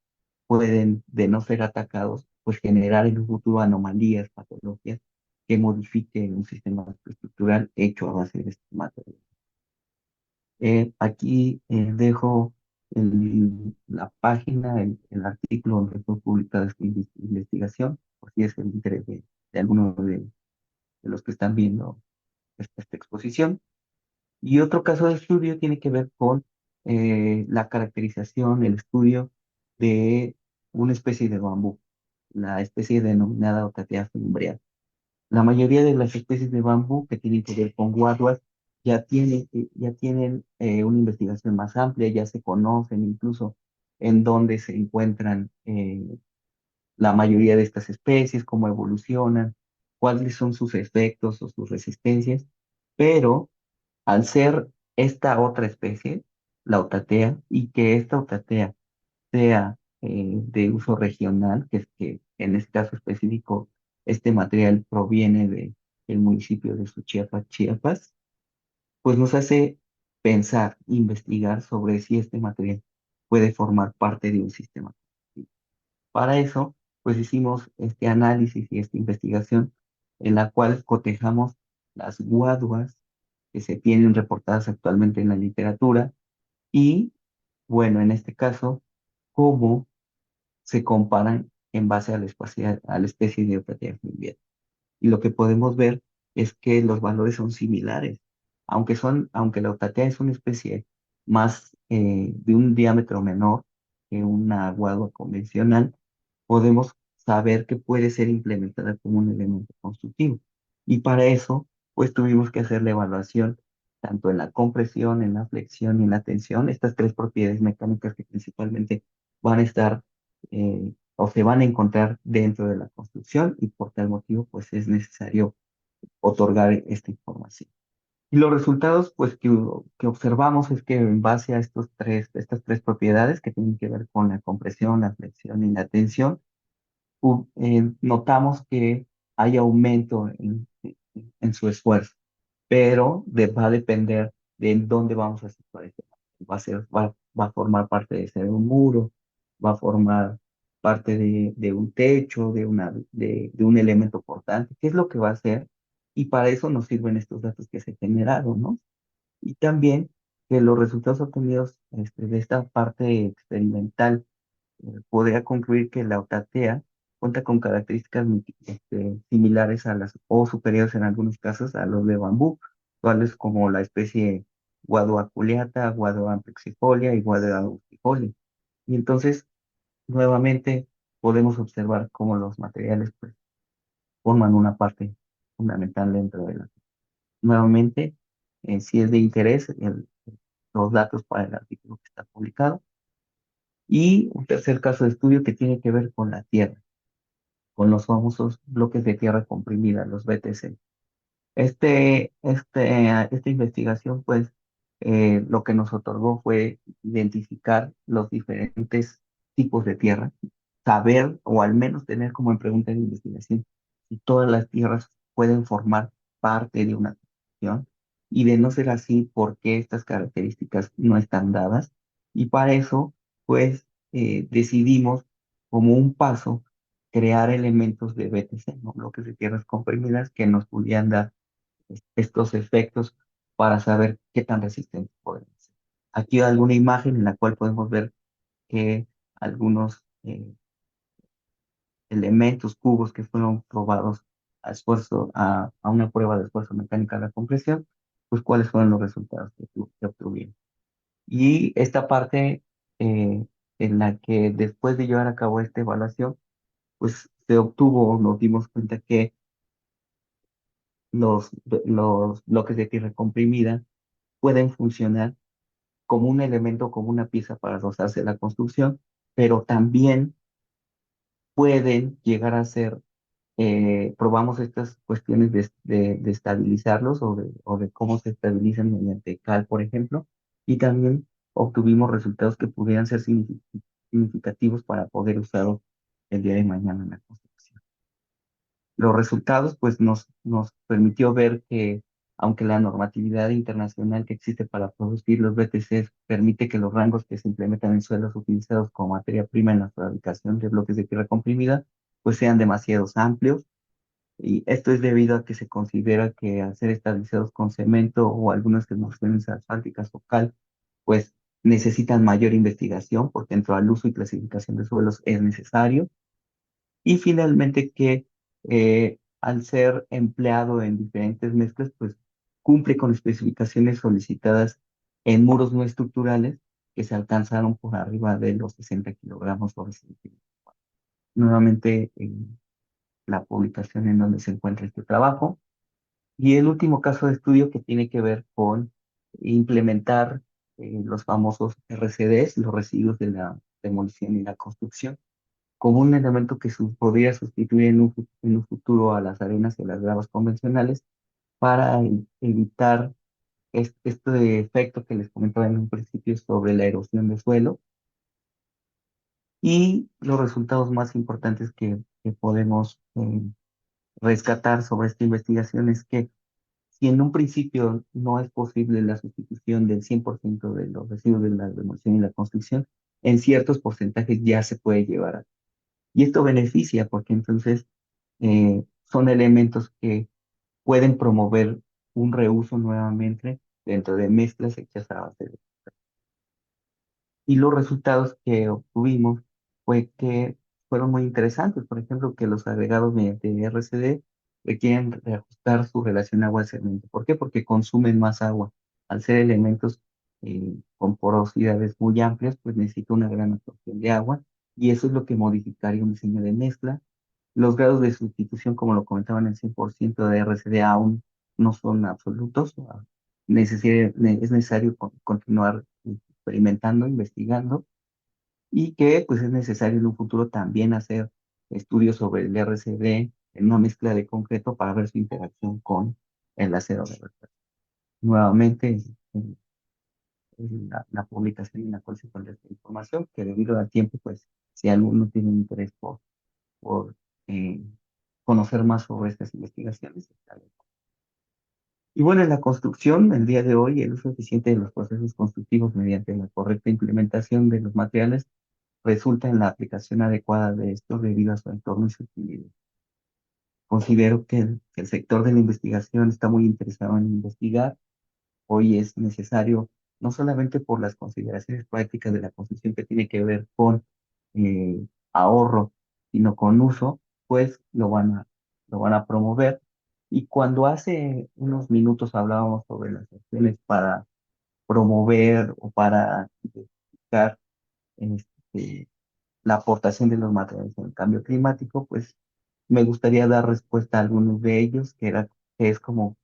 pueden, de no ser atacados, pues generar en un futuro anomalías, patologías que modifiquen un sistema estructural hecho a base de estos materiales. Aquí dejo la página, el artículo donde fue publicada esta investigación, por si es el interés de alguno de los que están viendo esta exposición. Y otro caso de estudio tiene que ver con la caracterización, el estudio de una especie de bambú, la especie denominada Otatea fimbriata. La mayoría de las especies de bambú que tienen que ver con guaduas ya tienen una investigación más amplia, ya se conocen incluso en dónde se encuentran la mayoría de estas especies, cómo evolucionan, cuáles son sus efectos o sus resistencias, pero al ser esta otra especie, la otatea, y que esta otatea sea de uso regional, que es que en este caso específico este material proviene del municipio de Suchiapa, Chiapas, pues nos hace pensar, investigar sobre si este material puede formar parte de un sistema. Para eso, pues hicimos este análisis y esta investigación en la cual cotejamos las guaduas que se tienen reportadas actualmente en la literatura y, bueno, en este caso, cómo se comparan en base a la especie de Eupatia fluvial. Y lo que podemos ver es que los valores son similares, aunque la Eupatia es una especie más de un diámetro menor que una guadua convencional, podemos saber que puede ser implementada como un elemento constructivo. Y para eso, pues tuvimos que hacer la evaluación tanto en la compresión, en la flexión y en la tensión, estas tres propiedades mecánicas que principalmente van a estar o se van a encontrar dentro de la construcción y por tal motivo, pues es necesario otorgar esta información. Y los resultados, pues, que observamos es que en base a estas tres propiedades que tienen que ver con la compresión, la flexión y la tensión, notamos que hay aumento en su esfuerzo, pero va a depender de en dónde vamos a situar este. Va a formar parte de ser un muro, va a formar parte de un techo, de un elemento portante, qué es lo que va a hacer, y para eso nos sirven estos datos que se generaron, ¿no? Y también que los resultados obtenidos de esta parte experimental podría concluir que la otatea cuenta con características similares a las o superiores en algunos casos a los de bambú, tales como la especie Guadua culeata, Guadua ampexifolia y Guadua auxifolia. Y entonces, nuevamente, podemos observar cómo los materiales pues, forman una parte fundamental dentro de la. Nuevamente, si es de interés, los datos para el artículo que está publicado. Y un tercer caso de estudio que tiene que ver con la tierra, con los famosos bloques de tierra comprimida, los BTC. Esta investigación, pues, lo que nos otorgó fue identificar los diferentes tipos de tierra, saber o al menos tener como en pregunta de investigación si todas las tierras pueden formar parte de una construcción y de no ser así, por qué estas características no están dadas. Y para eso, pues, decidimos como un paso crear elementos de BTC, ¿no? Bloques de tierras comprimidas que nos pudieran dar estos efectos para saber qué tan resistentes pueden ser. Aquí hay alguna imagen en la cual podemos ver que algunos elementos, cubos que fueron probados a una prueba de esfuerzo mecánica de la compresión, pues cuáles fueron los resultados que obtuvieron. Y esta parte en la que después de llevar a cabo esta evaluación, pues se obtuvo, nos dimos cuenta que los bloques de tierra comprimida pueden funcionar como un elemento, como una pieza para rozarse la construcción, pero también pueden llegar a ser, probamos estas cuestiones de estabilizarlos o de cómo se estabilizan mediante cal, por ejemplo, y también obtuvimos resultados que pudieran ser significativos para poder usarlos el día de mañana en la construcción. Los resultados, pues, nos permitió ver que, aunque la normatividad internacional que existe para producir los BTCs permite que los rangos que se implementan en suelos utilizados como materia prima en la fabricación de bloques de tierra comprimida, pues sean demasiado amplios. Y esto es debido a que se considera que al ser estabilizados con cemento o algunas termofusiones asfálticas o cal, pues necesitan mayor investigación porque dentro al uso y clasificación de suelos es necesario. Y finalmente que al ser empleado en diferentes mezclas, pues cumple con especificaciones solicitadas en muros no estructurales que se alcanzaron por arriba de los 60 kilogramos por centímetro. Nuevamente, la publicación en donde se encuentra este trabajo. Y el último caso de estudio que tiene que ver con implementar los famosos RCDs, los residuos de la demolición y la construcción como un elemento que podría sustituir en un futuro a las arenas y a las gravas convencionales para evitar este efecto que les comentaba en un principio sobre la erosión de suelo. Y los resultados más importantes que podemos rescatar sobre esta investigación es que si en un principio no es posible la sustitución del 100% de los residuos de la demolición y la construcción, en ciertos porcentajes ya se puede llevar a. Y esto beneficia porque entonces son elementos que pueden promover un reuso nuevamente dentro de mezclas hechas a base de. Y los resultados que obtuvimos fue que fueron muy interesantes. Por ejemplo, que los agregados mediante RCD requieren reajustar su relación agua-cemento. ¿Por qué? Porque consumen más agua. Al ser elementos con porosidades muy amplias, pues necesita una gran absorción de agua. Y eso es lo que modificaría un diseño de mezcla. Los grados de sustitución, como lo comentaban, el 100% de RCD aún no son absolutos. Es necesario continuar experimentando, investigando, y que pues es necesario en un futuro también hacer estudios sobre el RCD en una mezcla de concreto para ver su interacción con el acero de refractario. Nuevamente, es la publicación en la cual se encuentra esta información, que debido al tiempo, pues si alguno tiene interés por eh, conocer más sobre estas investigaciones, está bien. Y bueno, en la construcción, el día de hoy, el uso eficiente de los procesos constructivos mediante la correcta implementación de los materiales resulta en la aplicación adecuada de estos debido a su entorno y su utilidad. Considero que el sector de la investigación está muy interesado en investigar. Hoy es necesario, no solamente por las consideraciones prácticas de la construcción que tiene que ver con ahorro, sino con uso, pues lo van a promover. Y cuando hace unos minutos hablábamos sobre las acciones para promover o para identificar este, la aportación de los materiales en el cambio climático, pues me gustaría dar respuesta a algunos de ellos, que es como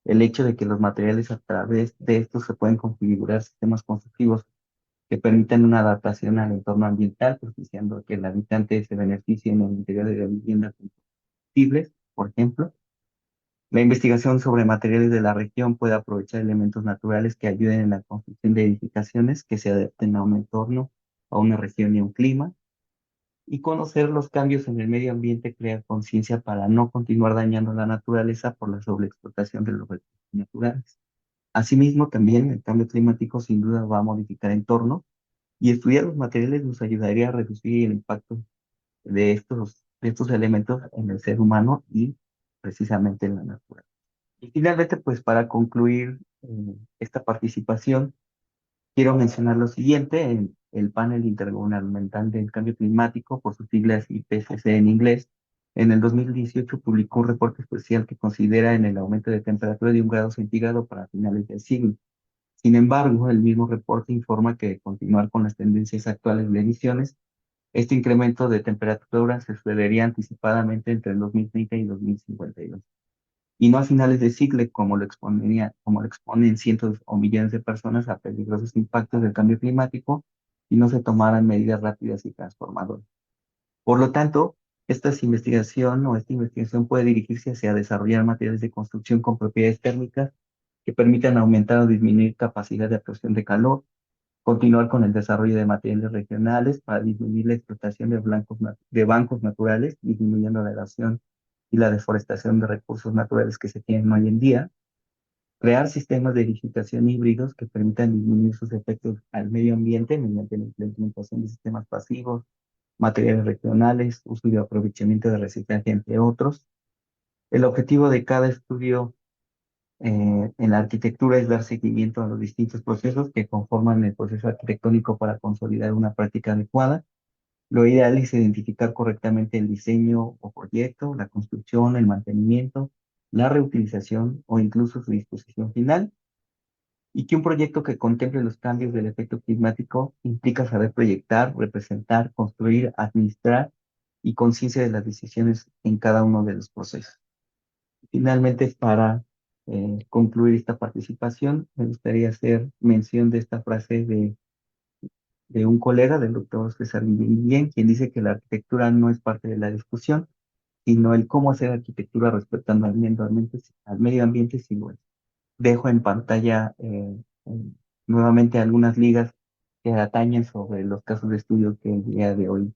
el hecho de que los materiales a través de estos se pueden configurar sistemas constructivos que permitan una adaptación al entorno ambiental, propiciando que el habitante se beneficie en el interior de la vivienda con combustibles, por ejemplo. La investigación sobre materiales de la región puede aprovechar elementos naturales que ayuden en la construcción de edificaciones que se adapten a un entorno, a una región y a un clima. Y conocer los cambios en el medio ambiente crea conciencia para no continuar dañando la naturaleza por la sobreexplotación de los recursos naturales. Asimismo, también el cambio climático sin duda va a modificar entornos y estudiar los materiales nos ayudaría a reducir el impacto de estos elementos en el ser humano y precisamente en la naturaleza. Y finalmente, pues para concluir esta participación, quiero mencionar lo siguiente: el panel intergubernamental del cambio climático, por sus siglas IPCC en inglés, en el 2018 publicó un reporte especial que considera en el aumento de temperatura de 1 grado centígrado para finales del siglo. Sin embargo, el mismo reporte informa que de continuar con las tendencias actuales de emisiones, este incremento de temperatura se sucedería anticipadamente entre el 2030 y 2052. y no a finales de siglo, como lo exponen cientos o millones de personas a peligrosos impactos del cambio climático y no se tomaran medidas rápidas y transformadoras. Por lo tanto, esta investigación puede dirigirse hacia desarrollar materiales de construcción con propiedades térmicas que permitan aumentar o disminuir capacidad de absorción de calor, continuar con el desarrollo de materiales regionales para disminuir la explotación de bancos naturales, disminuyendo la erosión y la deforestación de recursos naturales que se tienen hoy en día, crear sistemas de edificación híbridos que permitan disminuir sus efectos al medio ambiente mediante la implementación de sistemas pasivos, materiales regionales, uso y aprovechamiento de reciclaje, entre otros. El objetivo de cada estudio en la arquitectura es dar seguimiento a los distintos procesos que conforman el proceso arquitectónico para consolidar una práctica adecuada. Lo ideal es identificar correctamente el diseño o proyecto, la construcción, el mantenimiento, la reutilización o incluso su disposición final, y que un proyecto que contemple los cambios del efecto climático implica saber proyectar, representar, construir, administrar y conciencia de las decisiones en cada uno de los procesos. Finalmente, para concluir esta participación, me gustaría hacer mención de esta frase de un colega, del doctor César Guillén, quien dice que la arquitectura no es parte de la discusión, sino el cómo hacer arquitectura respetando al medio ambiente sí lo es. Dejo en pantalla nuevamente algunas ligas que atañen sobre los casos de estudio que el día de hoy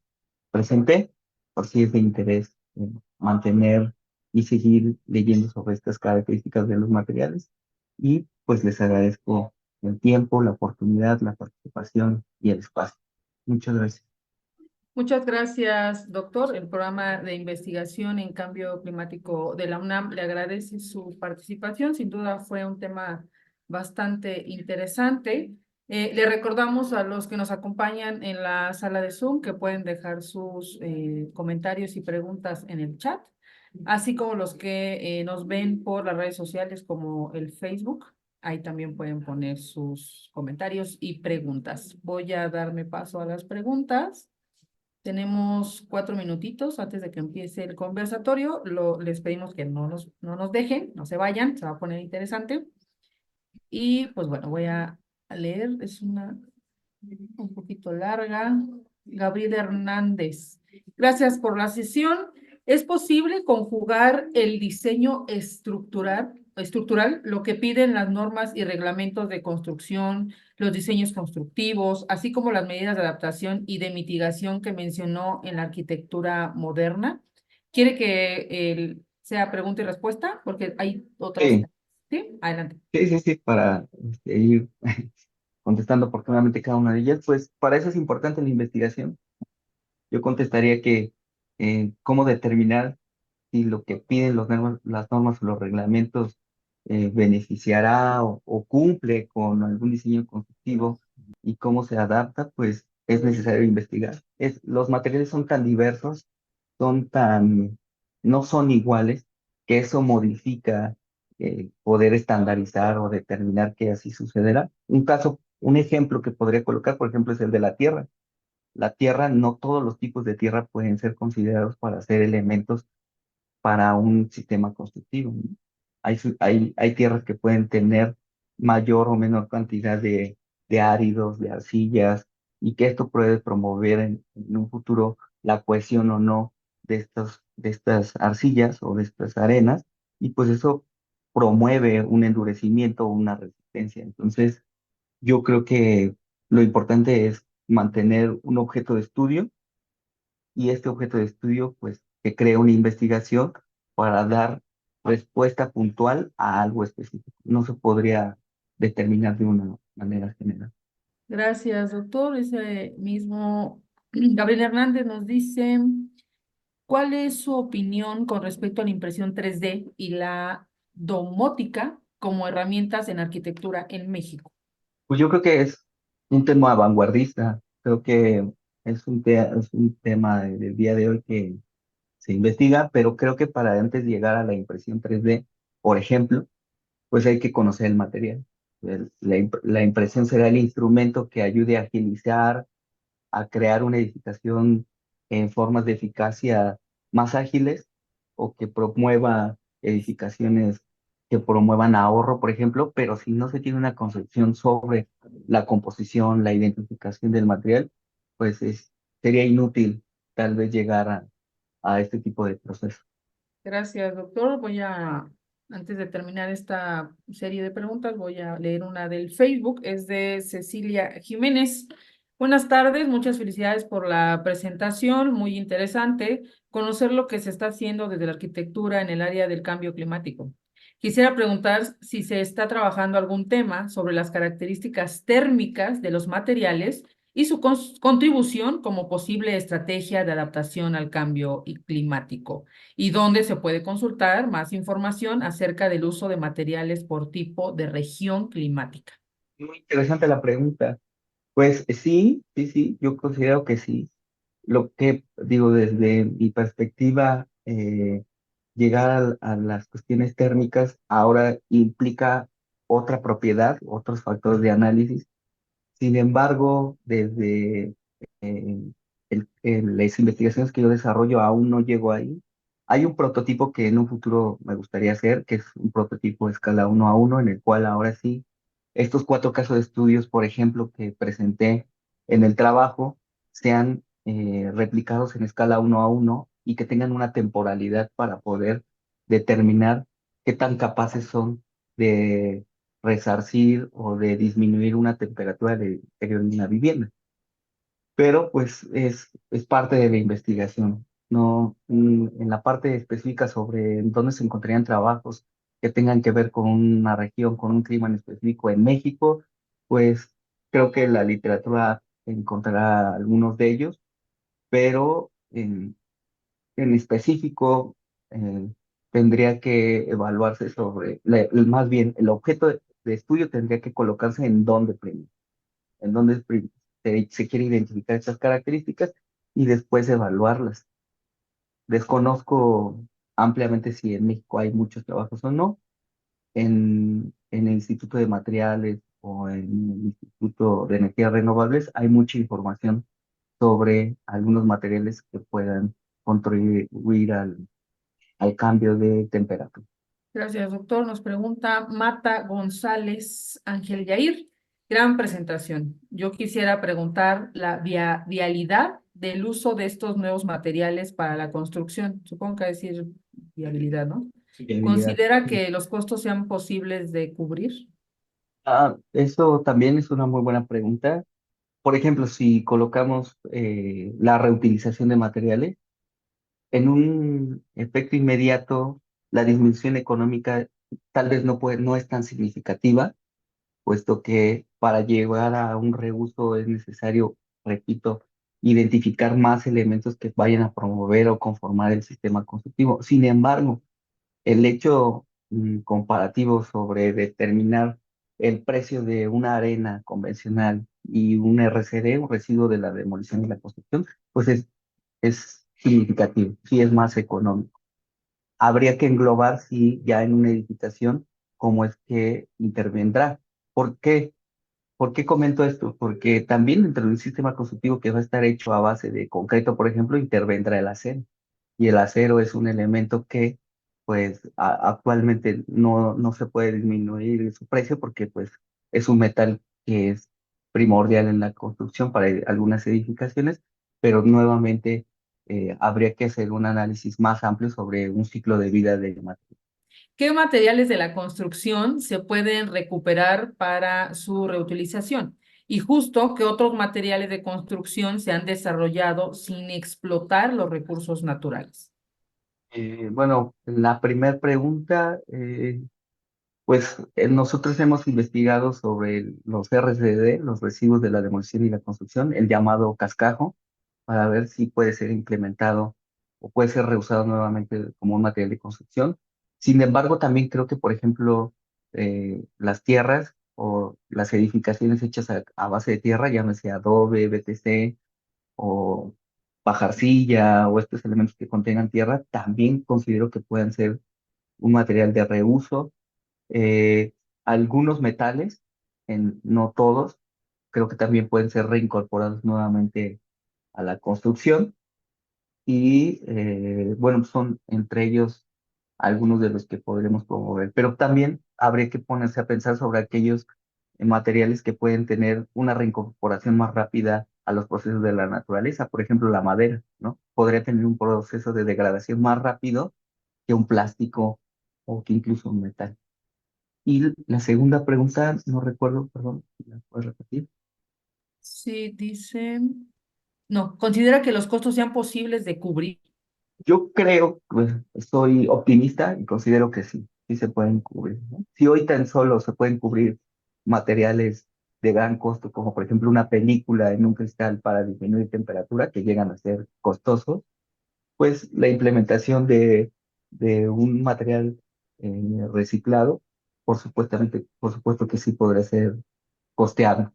presenté, por si es de interés mantener y seguir leyendo sobre estas características de los materiales. Y pues les agradezco el tiempo, la oportunidad, la participación y el espacio. Muchas gracias. Muchas gracias, doctor. El programa de investigación en cambio climático de la UNAM le agradece su participación. Sin duda fue un tema bastante interesante. Le recordamos a los que nos acompañan en la sala de Zoom que pueden dejar sus comentarios y preguntas en el chat, así como los que nos ven por las redes sociales como el Facebook. Ahí también pueden poner sus comentarios y preguntas. Voy a darme paso a las preguntas. Tenemos 4 minutitos antes de que empiece el conversatorio. Les pedimos que no nos dejen, no se vayan, se va a poner interesante. Y pues bueno, voy a leer, es una un poquito larga. Gabriel Hernández. Gracias por la sesión. ¿Es posible conjugar el diseño estructural, lo que piden las normas y reglamentos de construcción, los diseños constructivos, así como las medidas de adaptación y de mitigación que mencionó en la arquitectura moderna? ¿Quiere que sea pregunta y respuesta? Porque hay otros. Sí, ¿Sí? Adelante. sí, para ir contestando oportunamente cada una de ellas, pues para eso es importante la investigación. Yo contestaría que cómo determinar si lo que piden las normas o los reglamentos beneficiará o cumple con algún diseño constructivo y cómo se adapta, pues es necesario investigar. Los materiales son tan diversos, son tan, no son iguales, que eso modifica poder estandarizar o determinar que así sucederá. Un ejemplo que podría colocar, por ejemplo, es el de la tierra. La tierra, no todos los tipos de tierra pueden ser considerados para ser elementos para un sistema constructivo, ¿no? Hay tierras que pueden tener mayor o menor cantidad de áridos, de arcillas, y que esto puede promover en un futuro la cohesión o no de estas arcillas o de estas arenas, y pues eso promueve un endurecimiento o una resistencia. Entonces, yo creo que lo importante es mantener un objeto de estudio y este objeto de estudio, pues, que crea una investigación para dar respuesta puntual a algo específico. No se podría determinar de una manera general. Gracias, doctor. Ese mismo Gabriel Hernández nos dice, ¿cuál es su opinión con respecto a la impresión 3D y la domótica como herramientas en arquitectura en México? Pues yo creo que es un tema vanguardista, creo que es un tema del día de hoy que se investiga, pero creo que para antes de llegar a la impresión 3D, por ejemplo, pues hay que conocer el material. La impresión será el instrumento que ayude a agilizar, a crear una edificación en formas de eficacia más ágiles o que promueva edificaciones que promuevan ahorro, por ejemplo, pero si no se tiene una concepción sobre la composición, la identificación del material, pues sería inútil tal vez llegar a este tipo de proceso. Gracias, doctor. Antes de terminar esta serie de preguntas, voy a leer una del Facebook. Es de Cecilia Jiménez. Buenas tardes, muchas felicidades por la presentación, muy interesante conocer lo que se está haciendo desde la arquitectura en el área del cambio climático. Quisiera preguntar si se está trabajando algún tema sobre las características térmicas de los materiales y su contribución como posible estrategia de adaptación al cambio climático y dónde se puede consultar más información acerca del uso de materiales por tipo de región climática. Muy interesante la pregunta. Pues sí, sí, sí, yo considero que sí. Lo que digo desde mi perspectiva, llegar a las cuestiones térmicas ahora implica otra propiedad, otros factores de análisis. Sin embargo, desde las investigaciones que yo desarrollo aún no llego ahí. Hay un prototipo que en un futuro me gustaría hacer, que es un prototipo de escala 1 a 1, en el cual ahora sí, estos 4 casos de estudios, por ejemplo, que presenté en el trabajo, sean replicados en escala 1 a 1 y que tengan una temporalidad para poder determinar qué tan capaces son de resarcir o de disminuir una temperatura de interior de una vivienda. Pero pues es parte de la investigación. No, en la parte específica sobre dónde se encontrarían trabajos que tengan que ver con una región, con un clima en específico en México, pues creo que la literatura encontrará algunos de ellos, pero en específico eh, tendría que evaluarse sobre, más bien, el objeto de estudio tendría que colocarse en dónde primero, en dónde se quiere identificar estas características y después evaluarlas. Desconozco ampliamente si en México hay muchos trabajos o no. En el Instituto de Materiales o en el Instituto de Energías Renovables hay mucha información sobre algunos materiales que puedan contribuir al cambio de temperatura. Gracias, doctor. Nos pregunta Mata González Ángel Yair. Gran presentación. Yo quisiera preguntar la vialidad del uso de estos nuevos materiales para la construcción. Supongo que decir viabilidad, ¿no? Viabilidad. ¿Considera que los costos sean posibles de cubrir? Eso también es una muy buena pregunta. Por ejemplo, si colocamos la reutilización de materiales, en un efecto inmediato, la disminución económica tal vez no es tan significativa, puesto que para llegar a un reuso es necesario, repito, identificar más elementos que vayan a promover o conformar el sistema constructivo. Sin embargo, el hecho comparativo sobre determinar el precio de una arena convencional y un RCD, un residuo de la demolición y la construcción, pues es significativo, sí es más económico. Habría que englobar, sí, ya en una edificación, cómo es que intervendrá. ¿Por qué? ¿Por qué comento esto? Porque también dentro de un sistema constructivo que va a estar hecho a base de concreto, por ejemplo, intervendrá el acero. Y el acero es un elemento que, pues, actualmente no se puede disminuir su precio porque, pues, es un metal que es primordial en la construcción para algunas edificaciones, pero nuevamente habría que hacer un análisis más amplio sobre un ciclo de vida de material. ¿Qué materiales de la construcción se pueden recuperar para su reutilización? Y justo, ¿qué otros materiales de construcción se han desarrollado sin explotar los recursos naturales? Bueno, la primera pregunta, pues nosotros hemos investigado sobre los RCD, los residuos de la demolición y la construcción, el llamado cascajo, para ver si puede ser implementado o puede ser reusado nuevamente como un material de construcción. Sin embargo, también creo que, por ejemplo, las tierras o las edificaciones hechas a base de tierra, llámese adobe, BTC o pajarcilla o estos elementos que contengan tierra, también considero que pueden ser un material de reuso. eh, Algunos metales, no todos, creo que también pueden ser reincorporados nuevamente a la construcción y bueno, son entre ellos algunos de los que podremos promover, pero también habría que ponerse a pensar sobre aquellos materiales que pueden tener una reincorporación más rápida a los procesos de la naturaleza. Por ejemplo, la madera, ¿no? Podría tener un proceso de degradación más rápido que un plástico o que incluso un metal. Y la segunda pregunta, no recuerdo, perdón, ¿la puedes repetir? Sí, dice, no, considera que los costos sean posibles de cubrir. Yo creo, pues, soy optimista y considero que sí, sí se pueden cubrir, ¿no? Si hoy tan solo se pueden cubrir materiales de gran costo, como por ejemplo una película en un cristal para disminuir temperatura, que llegan a ser costosos, pues la implementación de un material reciclado, por supuesto que sí podría ser costeado.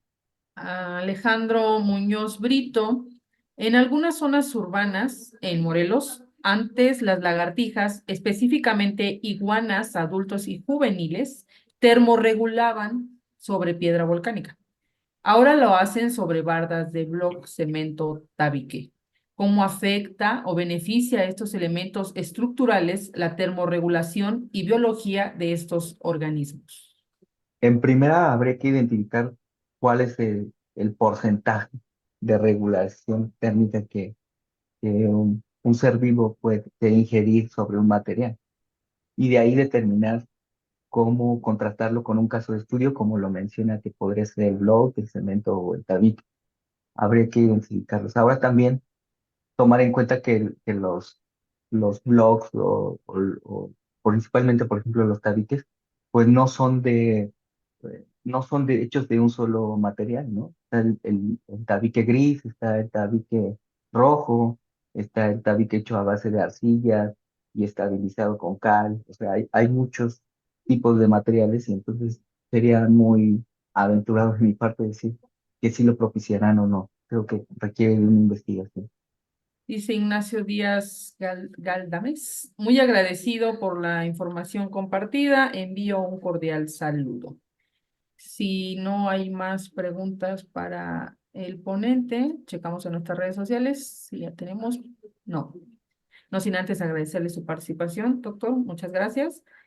Alejandro Muñoz Brito, en algunas zonas urbanas, en Morelos, antes las lagartijas, específicamente iguanas adultos y juveniles, termorregulaban sobre piedra volcánica. Ahora lo hacen sobre bardas de bloc, cemento, tabique. ¿Cómo afecta o beneficia a estos elementos estructurales la termorregulación y biología de estos organismos? En primera, habría que identificar cuál es el porcentaje de regulación térmica que un ser vivo puede ingerir sobre un material y de ahí determinar cómo contrastarlo con un caso de estudio, como lo menciona, que podría ser el block, el cemento o el tabique. Habría que identificarlos. Ahora también tomar en cuenta que los blocks o principalmente, por ejemplo, los tabiques, pues no son de hechos de un solo material, ¿no? Está el tabique gris, está el tabique rojo, está el tabique hecho a base de arcilla y estabilizado con cal. O sea, hay muchos tipos de materiales y entonces sería muy aventurado de mi parte decir que sí lo propiciarán o no. Creo que requiere de una investigación. Dice Ignacio Díaz Galdames, muy agradecido por la información compartida, envío un cordial saludo. Si no hay más preguntas para el ponente, checamos en nuestras redes sociales, si ya tenemos, no. No sin antes agradecerle su participación, doctor, muchas gracias.